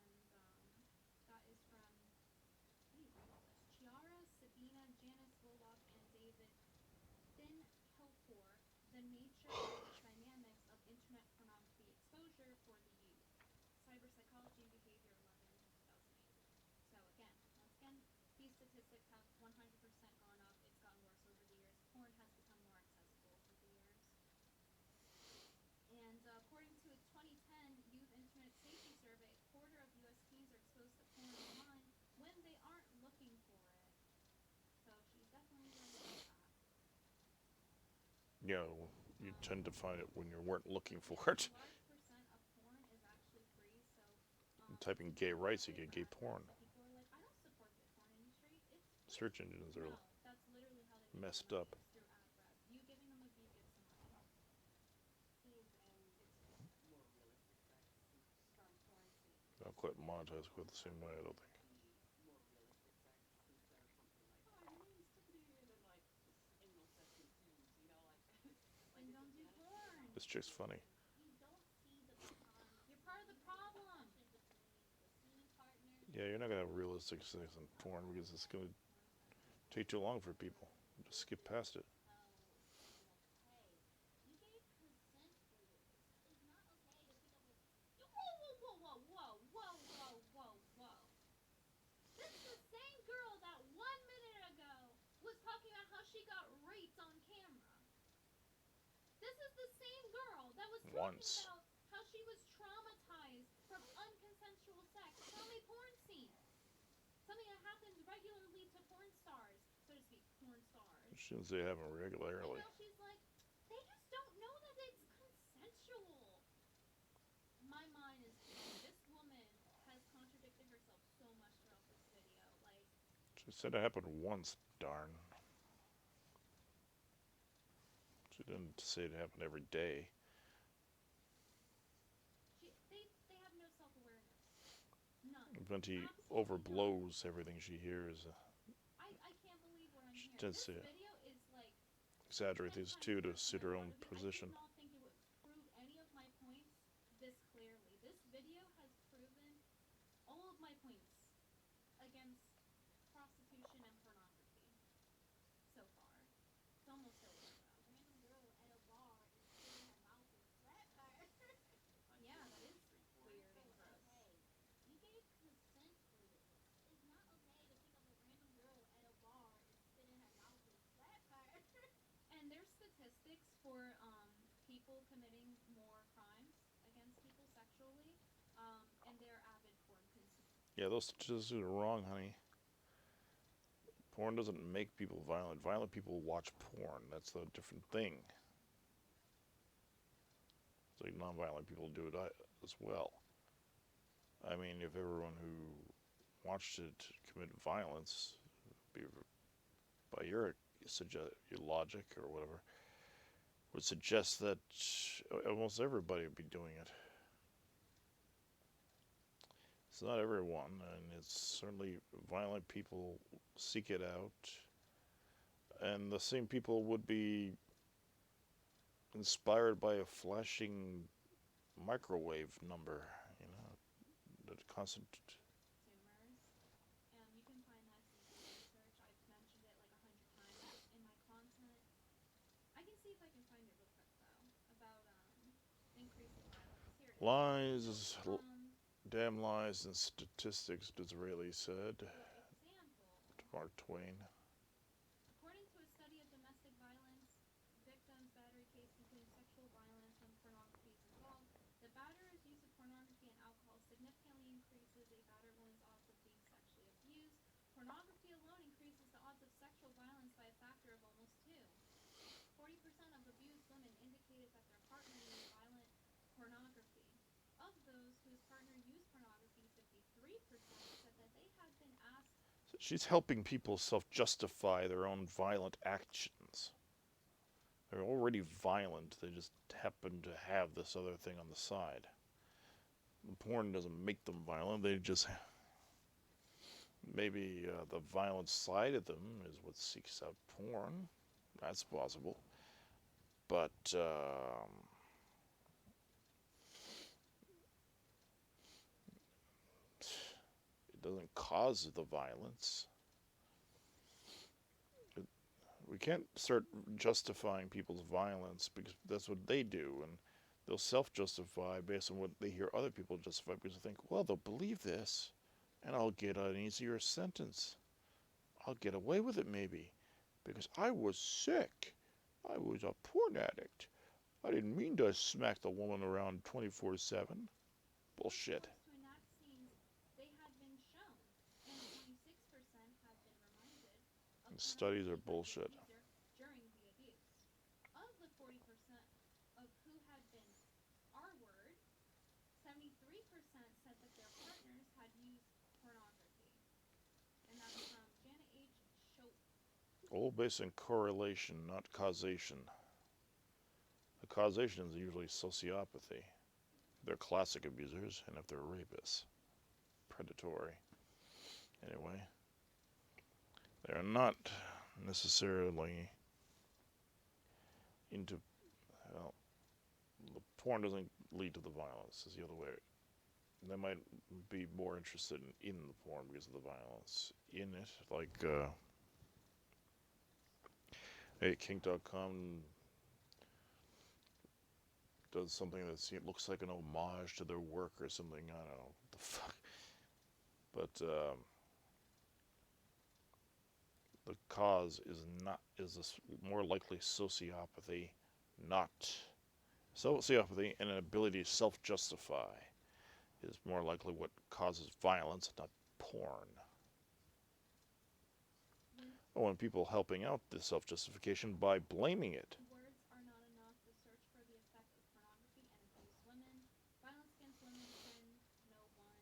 And that is from, how do you read all this? Chiara, Sabina, Janice Wollock, and David Finkelpour, The Nature and Dynamics of Internet Pornography Exposure for the Youth. Cyber Psychology and Behavior 11, 2008. So again, once again, these statistics have 100% gone up. It's gotten worse over the years. Porn has become more accessible over the years. And according to a 2010 Youth Internet Safety Survey, a quarter of U.S. teens are exposed to porn online when they aren't looking for it. So she's definitely right about that. Yeah, you tend to find it when you weren't looking for Yeah, it. a large percent of porn is actually free. So Type in gay rights, you get gay porn. So people are like, I don't support the porn industry. It's free. Search engines are No, that's literally how they make messed money, up. is through ad rev. You giving them a view gives them money. Teens, and it's just more realistic sex from porn They'll scenes. quit monetize quite the same way, I don't think. Be more realistic sex instead of something like, oh, my name's Tiffany, and then like just anal sex ensues, you know, like like Then it's don't just do not porn. This chick's funny. You don't see the You're part of the problem. connection between the scene partner. Yeah, you're not gonna have realistic sex in porn because it's gonna take too long for people. Just skip past it. Hey, you gave consent for this. It's not okay to pick up a. Whoa. This is the same girl that 1 minute ago was talking about how she got raped on camera. This is the same girl that was talking Once. about how she was traumatized from unconsensual sex from a porn scene. Something that happens regularly to porn stars, so to speak, porn stars. Shouldn't say it happen And regularly. now she's like, they just don't know that it's consensual. My mind is blown. This woman has contradicted herself so much throughout this video. Like, She said it happened once, darn. She didn't say it happened every day. they have no self-awareness. None. Venti Absolutely overblows everything she hears. none. I can't believe what I'm She hearing. tends This to video is like exaggerate 10 things times too to worse suit than her I own thought it would be. position. I did not think it would prove any of my points this clearly. This video has proven all of my points against prostitution and pornography so far. It's almost over though. Random girl at a bar and spit in her mouth and slap her. Yeah, that is Street porn. weird and gross. Okay, you gave consent for this. It's not okay to pick up a random girl at a bar and spit in her mouth and slap her. And there's statistics for people committing more crimes against people sexually, and they're avid porn consumers. Yeah, those statistics are wrong, honey. Porn doesn't make people violent. Violent people watch porn. That's a different thing. It's like non-violent people do it as well. I mean, if everyone who watched it commit violence, by your logic or whatever, would suggest that almost everybody would be doing it. It's not everyone, and it's certainly violent people seek it out, and the same people would be inspired by a flashing microwave number, you know, the constant. Consumers. You can find that if you do research. I've mentioned it like 100 times in my content. I can see if I can find it real quick though about increasing violence. Here it is. Lies, So, damn lies and statistics, Disraeli said for example, to Mark Twain. according to a study of domestic violence victims' battery case, including sexual violence when pornography is involved, the batterer's use of pornography and alcohol significantly increases a battered woman's odds of being sexually abused. Pornography alone increases the odds of sexual violence by a factor of almost 2. 40% of abused women indicated that their partner used violent pornography. Of those whose partner used pornography, 50% said that they had been asked. She's helping people self-justify their own violent actions. They're already violent. They just happen to have this other thing on the side. The porn doesn't make them violent. They just maybe the violent side of them is what seeks out porn. That's possible. But it doesn't cause the violence. We can't start justifying people's violence because that's what they do, and they'll self-justify based on what they hear other people justify because they think, well, they'll believe this, and I'll get an easier sentence. I'll get away with it maybe because I was sick. I was a porn addict. I didn't mean to smack the woman around 24/7. Bullshit. To enact scenes they had been shown, and 26% had been reminded of Studies are pornography by bullshit. the abuser during the abuse. Of the 40% of who had been R-word, 73% said that their partners had used pornography. And that's from Janet H. Schoep. All based on correlation, not causation. The causation is usually sociopathy. They're classic abusers, and if they're rapists, predatory. Anyway, they're not necessarily into. Well, the porn doesn't lead to the violence. It's the other way. They might be more interested in the porn because of the violence in it. Like, hey, Kink.com does something that looks like an homage to their work or something. I don't know what the fuck. But the cause is this more likely sociopathy, not sociopathy, and an ability to self-justify is more likely what causes violence, not porn. Oh, and people helping out this self-justification by blaming it. Words are not enough. The search for the effect of pornography and abused women. Violence Against Women Trend No. 1,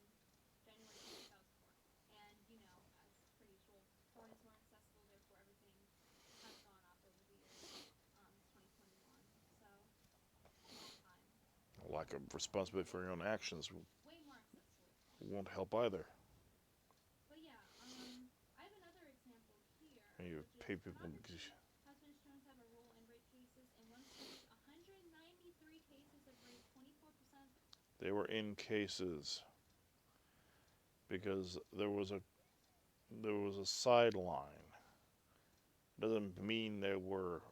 January 2004. And, as per usual, porn is more accessible, therefore everything has gone up over the years. It's 2021, so long time. Lack of responsibility for your own actions Way more accessible. won't help either. But yeah, I have another example here, You which pay is people. pornography has been shown to have a role in rape cases. In one study, 193 cases of rape, 24%. They were in cases because there was a sideline. Doesn't mean there were.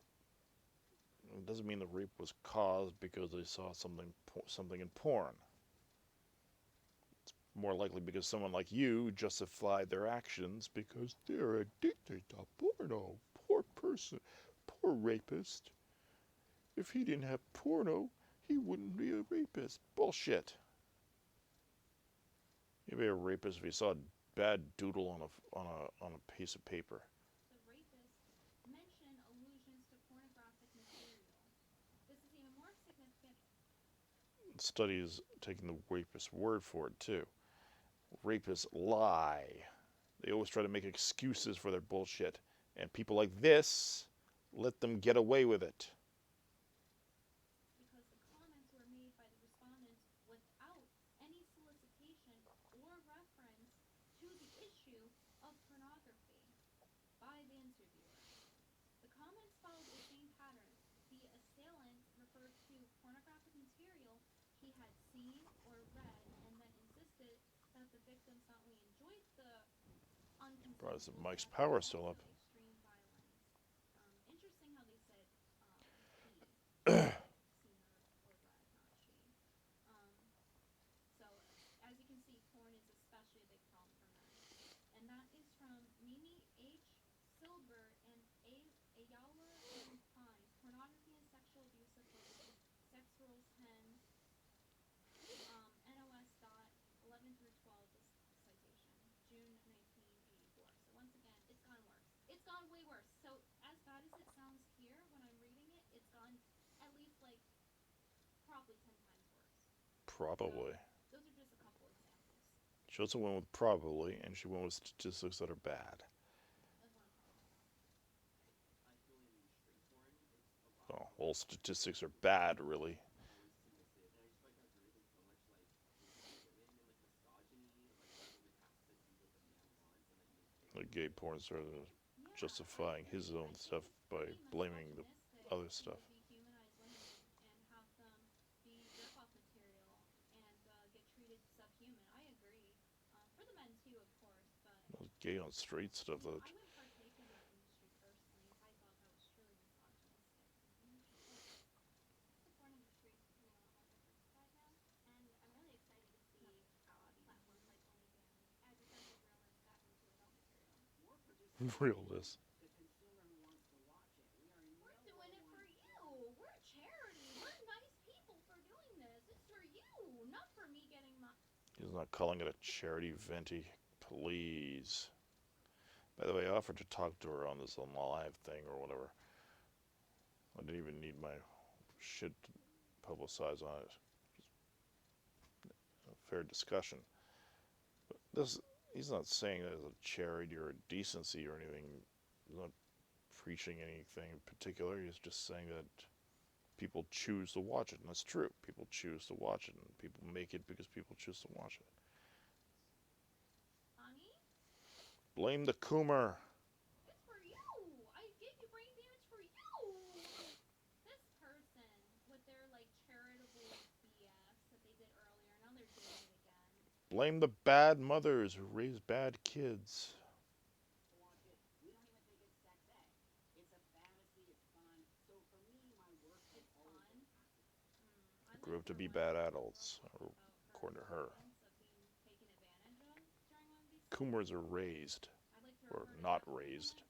It doesn't mean the rape was caused because they saw something in porn. It's more likely because someone like you justified their actions because they're addicted to porno. Poor person, poor rapist. If he didn't have porno, he wouldn't be a rapist. Bullshit. You'd be a rapist if you saw a bad doodle on a piece of paper. The rapist mention allusions to pornographic material. This is even more significant. Studies taking the rapist's word for it too. Rapists lie. They always try to make excuses for their bullshit, and people like this let them get away with it. Because the comments were made by the respondents without any solicitation or reference to the issue of pornography by the interviewer. The comments followed the same pattern. The assailant referred to pornographic material he had seen or read and then insisted that the victims not only enjoyed the Surprised that unconsensual Mike's act, power but still also up. extreme violence. Interesting how they said he. Seen or read, not she. Um, so, as you can see, porn is especially a big problem for men. And that is from Mimi H. Silber and Ayala M. Pine. Pornography and Sexual Abuse of Women. Sex Rules 10. NOS dot 11 through 12 is citation. June 1984. So once again, it's gone worse. It's gone way worse. So as bad as it sounds here when I'm reading it, it's gone at least like probably 10 times worse. Probably. So, those are just a couple examples. She also went with probably, and she went with statistics that are bad. That's what I'm talking about. I feel like in straight porn, it's a lot So, more all like statistics are bad, really. always submissive, and I just feel like there's been so much like anti women and like misogyny of like the woman has to do what the man wants, and like make things Like like gay porn sort of Yeah, I justifying his agree. own I think stuff it's by pretty blaming the misogynistic other to stuff. dehumanize women and have them be jerk off material and get treated subhuman. I agree. For the men too, of course, but Gay on straight stuff that I wouldn't partake in that industry personally if I thought that was truly misogynistic. It's just like, The porn industry is becoming a lot more diversified now, and I'm really excited to see platforms like OnlyFans add defensive realness back into adult material. more participation. realness. The consumer who wants to watch it. We are we're nowhere doing it for one. you. We're a charity. We're nice people for doing this. It's for you, not for me getting my. He's not calling it a charity, Venti. Please. By the way, I offered to talk to her on this live thing or whatever. I didn't even need my shit publicized on it. Just a fair discussion. But this, he's not saying that as a charity or a decency or anything. He's not preaching anything in particular. He's just saying that people choose to watch it, and that's true. People choose to watch it, and people make it because people choose to watch it. Honey, Blame the Coomer. it's for you. I gave you brain damage for you. This person with their like charitable BS that they did earlier, now they're doing it again. Blame the bad mothers who raise bad kids. To watch it. We don't even think it's sex ed. It's a fantasy. It's fun. So for me, my work has It's always been fun. practical. I Grew like up to her be one bad profile adults, post about her according to her. experience of being taken advantage of during one of these things. Coomers are raised, I'd like or her to not capitalize on raised. it.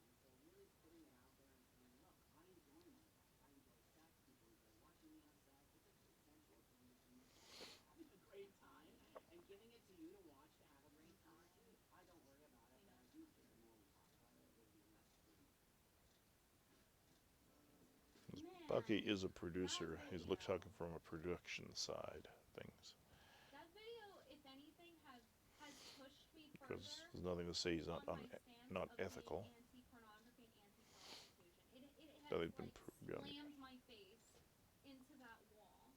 And so really putting it out there and saying, look, I enjoy my life. I enjoy sex. People enjoy watching me have sex. It's a consensual thing between two people having a great time and giving it to you to watch to have a great time too. I don't worry about it, but I do think the more we talk about it, there'll be less stigma. Bucky Man, is a that producer. He's video. talking from a production side things. That video, if anything, has pushed me Because further there's nothing to say he's on my stance not of being ethical. anti-pornography and anti-prostitution. It That has they've been like slammed my face into that wall.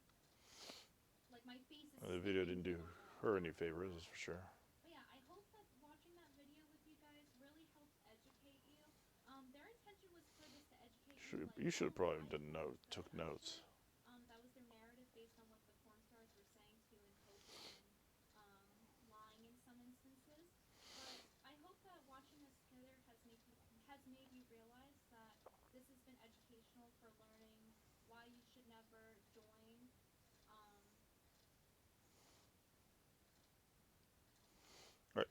Like my face is the video sticking didn't to do the wall her any after favors, that. that's for sure. But yeah, I hope that watching that video with you guys really helped educate you. Their intention was for this to educate me, like, You should have oh, probably life done is took good, notes. actually. That was their narrative based on what the porn stars were saying too in hopes and lying in some instances. But I hope that watching this together has made you realize that this has been educational for learning why you should never join. Um, Right.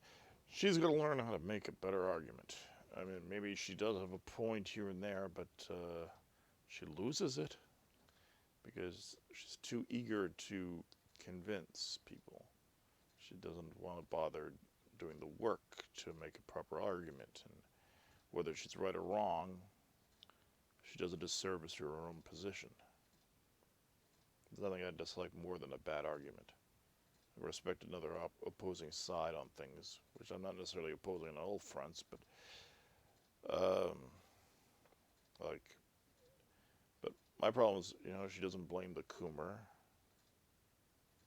She's got to learn how to make a better argument. I mean, maybe she does have a point here and there, but she loses it because she's too eager to convince people. She doesn't want to bother doing the work to make a proper argument. And whether she's right or wrong, she does a disservice to her own position. There's nothing I dislike more than a bad argument. I respect another opposing side on things, which I'm not necessarily opposing on all fronts, but um, like, but my problem is, she doesn't blame the Coomer.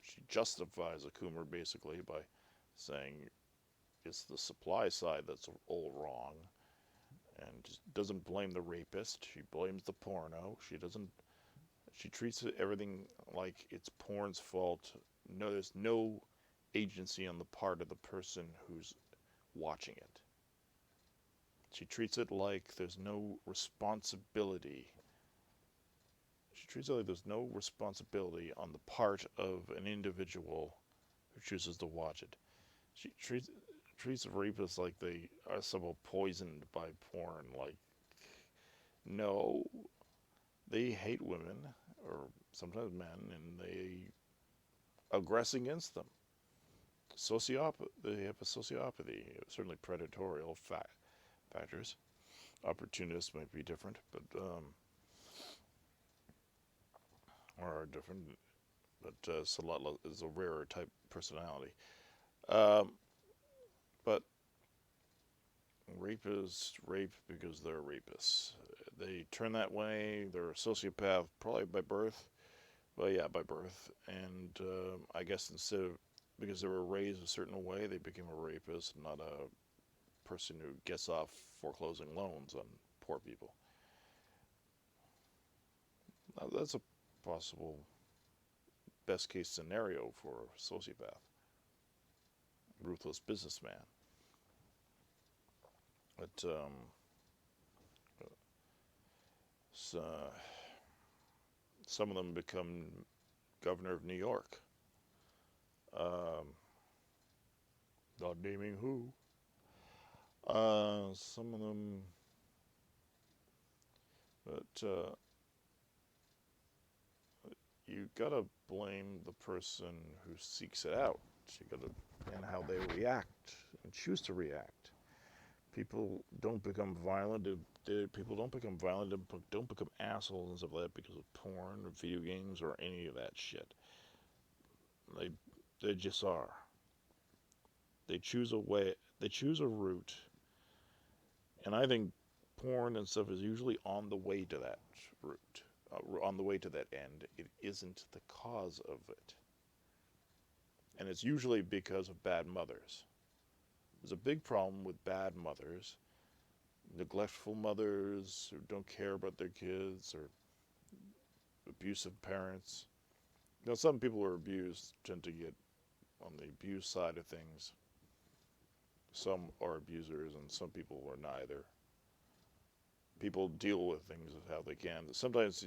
She justifies the Coomer basically by saying it's the supply side that's all wrong, and just doesn't blame the rapist. She blames the porno. She doesn't. She treats everything like it's porn's fault. No, there's no agency on the part of the person who's watching it. She treats it like there's no responsibility. She treats it like there's no responsibility on the part of an individual who chooses to watch it. She treats rapists like they are somehow poisoned by porn. Like, no, they hate women or sometimes men, and they aggress against them. They have a sociopathy, certainly predatorial factors. Opportunists might be different, but are different. but it's a lot. It's a rarer type personality. Um, but rapists rape because they're rapists. They turn that way. They're a sociopath, probably by birth. Well, yeah, by birth. And I guess instead of because they were raised a certain way, they became a rapist, not a person who gets off foreclosing loans on poor people. Now, that's a possible best case scenario for a sociopath, ruthless businessman. But so, some of them become governor of New York. Um, not naming who. Some of them, but you gotta blame the person who seeks it out. You gotta and how they react and choose to react. People don't become violent. People don't become violent. Don't become assholes and stuff like that because of porn or video games or any of that shit. They they just are. They choose a way. They choose a route, and I think porn and stuff is usually on the way to that route, on the way to that end. It isn't the cause of it, and it's usually because of bad mothers. There's a big problem with bad mothers, neglectful mothers who don't care about their kids, or abusive parents. You know, some people who are abused tend to get on the abuse side of things. Some are abusers, and some people are neither. People deal with things how they can. Sometimes,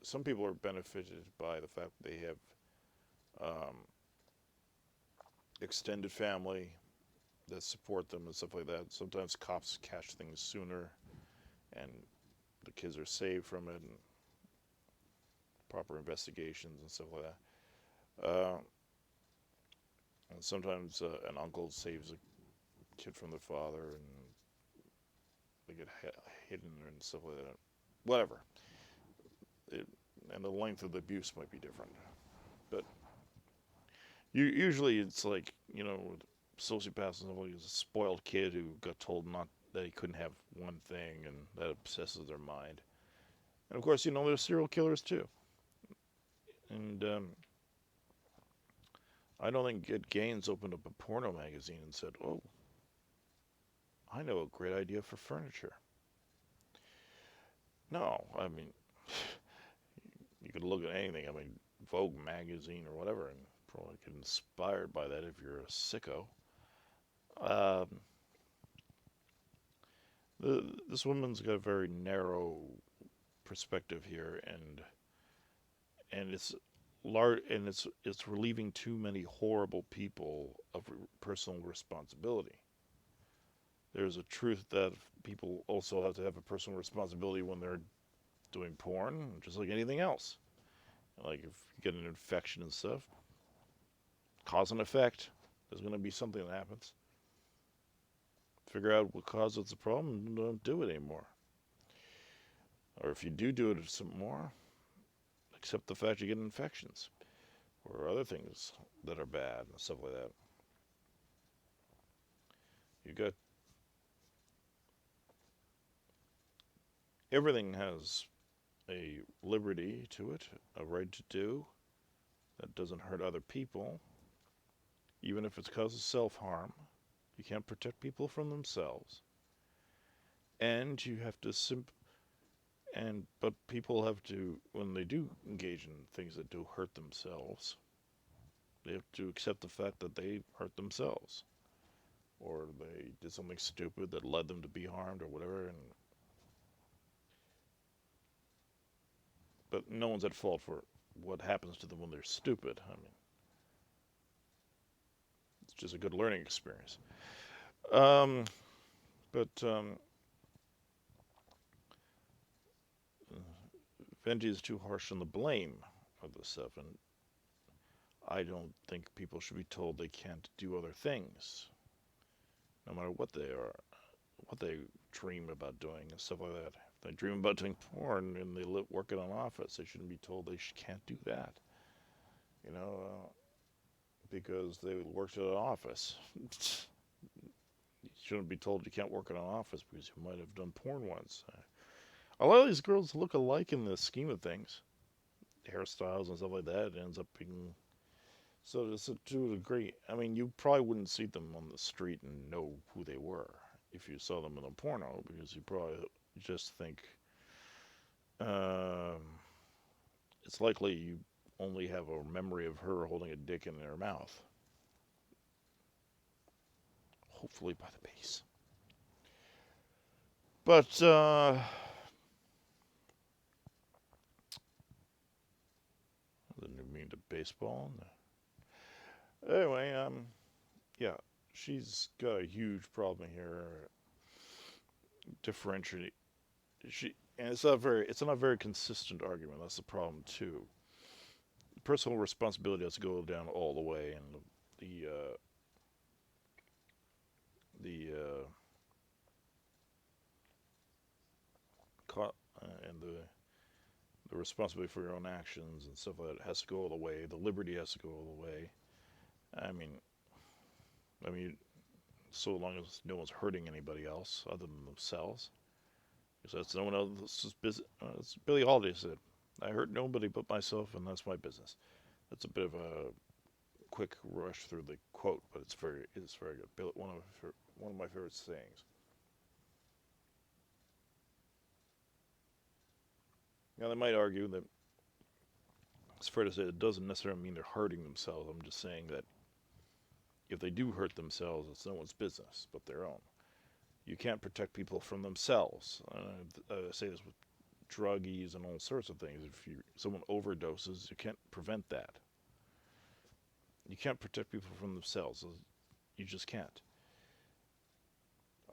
some people are benefited by the fact that they have um, extended family that support them and stuff like that. Sometimes cops catch things sooner, and the kids are saved from it, and proper investigations and stuff like that. And sometimes an uncle saves a kid from their father, and they get hidden and stuff like that. Whatever. It, and the length of the abuse might be different. But usually it's like, sociopaths and stuff like a spoiled kid who got told not that he couldn't have one thing, and that obsesses their mind. And of course, there's serial killers too. And I don't think Ed Gaines opened up a porno magazine and said, "Oh, I know a great idea for furniture." No, I mean, you could look at anything. I mean, Vogue magazine or whatever, and probably get inspired by that if you're a sicko. Um, this woman's got a very narrow perspective here, and it's large, and it's relieving too many horrible people of personal responsibility. There's a truth that people also have to have a personal responsibility when they're doing porn, just like anything else. Like if you get an infection and stuff, cause and effect. There's going to be something that happens. Figure out what causes the problem and don't do it anymore. Or if you do it some more, accept the fact you get infections or other things that are bad and stuff like that. You got everything has a liberty to it, a right to do that doesn't hurt other people, even if it causes self-harm. You can't protect people from themselves, and you have to but people have to, when they do engage in things that do hurt themselves, they have to accept the fact that they hurt themselves, or they did something stupid that led them to be harmed or whatever. And but no one's at fault for what happens to them when they're stupid. I mean, it's just a good learning experience. Um, but Venti is too harsh on the blame of this stuff, and I don't think people should be told they can't do other things, no matter what they are, what they dream about doing, and stuff like that. If they dream about doing porn and they work in an office, they shouldn't be told they can't do that. you know, because they worked at an office. You shouldn't be told you can't work in an office because you might have done porn once. A lot of these girls look alike in the scheme of things, hairstyles and stuff like that. It ends up being so to a degree. I mean, you probably wouldn't see them on the street and know who they were if you saw them in a porno because you probably just think um, it's likely you only have a memory of her holding a dick in her mouth, hopefully by the base. But I didn't mean to baseball. Anyway, yeah, she's got a huge problem here. Differentiate she, and it's not a very consistent argument. That's the problem too. Personal responsibility has to go down all the way, and the the and the responsibility for your own actions and stuff like that has to go all the way. The liberty has to go all the way. I mean, I mean, so long as no one's hurting anybody else other than themselves, because that's no one else's business. As Billie Holiday said, "I hurt nobody but myself, and that's my business." That's a bit of a quick rush through the quote, but it's very good. One of my favorite sayings. Now they might argue that it's fair to say it doesn't necessarily mean they're hurting themselves. I'm just saying that if they do hurt themselves, it's no one's business but their own. You can't protect people from themselves. I say this with druggies and all sorts of things. If someone overdoses, you can't prevent that. You can't protect people from themselves. You just can't.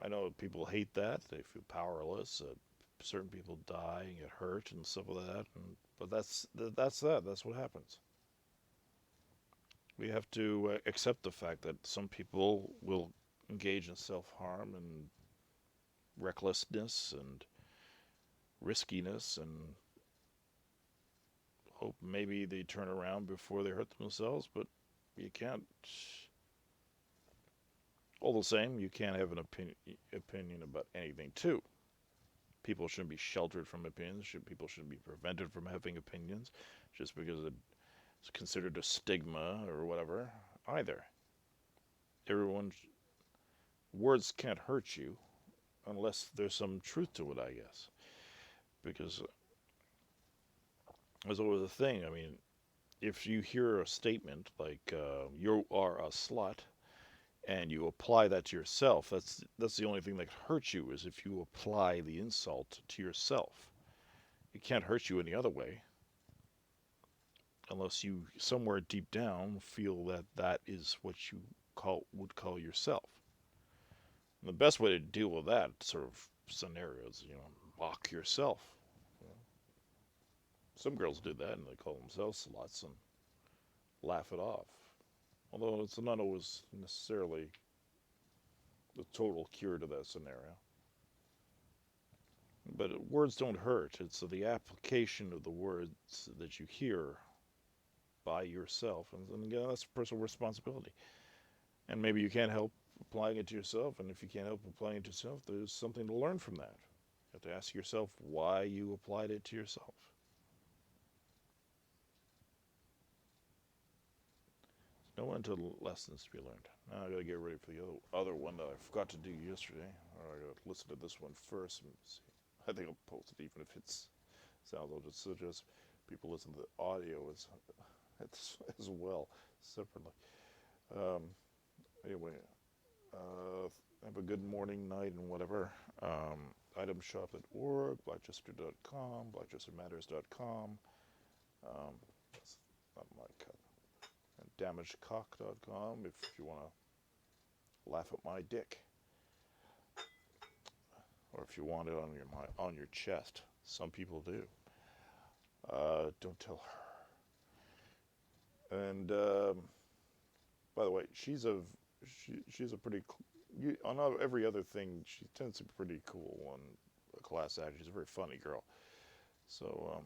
I know people hate that. They feel powerless. Certain people die and get hurt and stuff like that. But that's that. That's what happens. We have to accept the fact that some people will engage in self harm and recklessness and riskiness and hope maybe they turn around before they hurt themselves. But you can't. All the same, you can't have an opinion about anything too. People shouldn't be sheltered from opinions. People shouldn't be prevented from having opinions just because it's considered a stigma or whatever either. Everyone, words can't hurt you unless there's some truth to it, I guess. Because there's always a thing. I mean, if you hear a statement like "you are a slut" and you apply that to yourself, that's the only thing that hurts you is if you apply the insult to yourself. It can't hurt you any other way unless you somewhere deep down feel that that is what you would call yourself. And the best way to deal with that sort of scenario is, mock yourself. You know? Some girls do that and they call themselves sluts and laugh it off. Although it's not always necessarily the total cure to that scenario. But words don't hurt. It's the application of the words that you hear by yourself. And again, that's personal responsibility. And maybe you can't help applying it to yourself. And if you can't help applying it to yourself, there's something to learn from that. You have to ask yourself why you applied it to yourself. No end to lessons to be learned. Now I gotta get ready for the other one that I forgot to do yesterday. Or I gotta listen to this one first and see. I think I'll post it even if it's sounds. I'll just suggest people listen to the audio as well separately. Um, anyway, have a good morning, night, and whatever. Itemshop.org, blackchester.com, blackchestermatters.com. That's not my cut. And damagedcock.com if you want to laugh at my dick, or if you want it on your chest. Some people do. Don't tell her. And by the way, she's a pretty on every other thing. She tends to be pretty cool on a class act. She's a very funny girl. So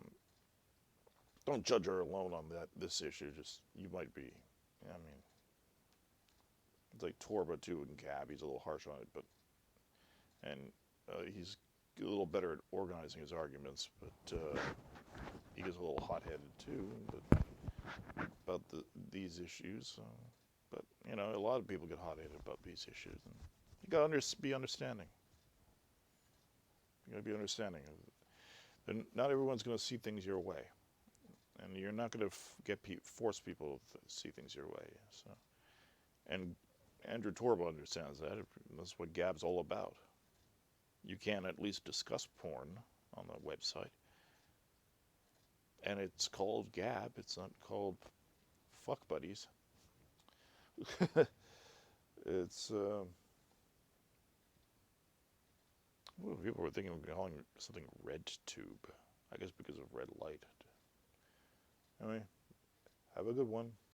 don't judge her alone on this issue. Just you might be. I mean, it's like Torba too and Gab. He's a little harsh on it, but and he's a little better at organizing his arguments, but he gets a little hot-headed too. But about these issues. But you know, a lot of people get hot-headed about these issues, and you gotta be understanding. You gotta be understanding. And not everyone's gonna see things your way, and you're not gonna force people to see things your way. So, and Andrew Torba understands that. That's what Gab's all about. You can at least discuss porn on the website, and it's called Gab. It's not called Fuck Buddies. It's well, people were thinking of calling something Red Tube. I guess because of red light. Anyway, have a good one.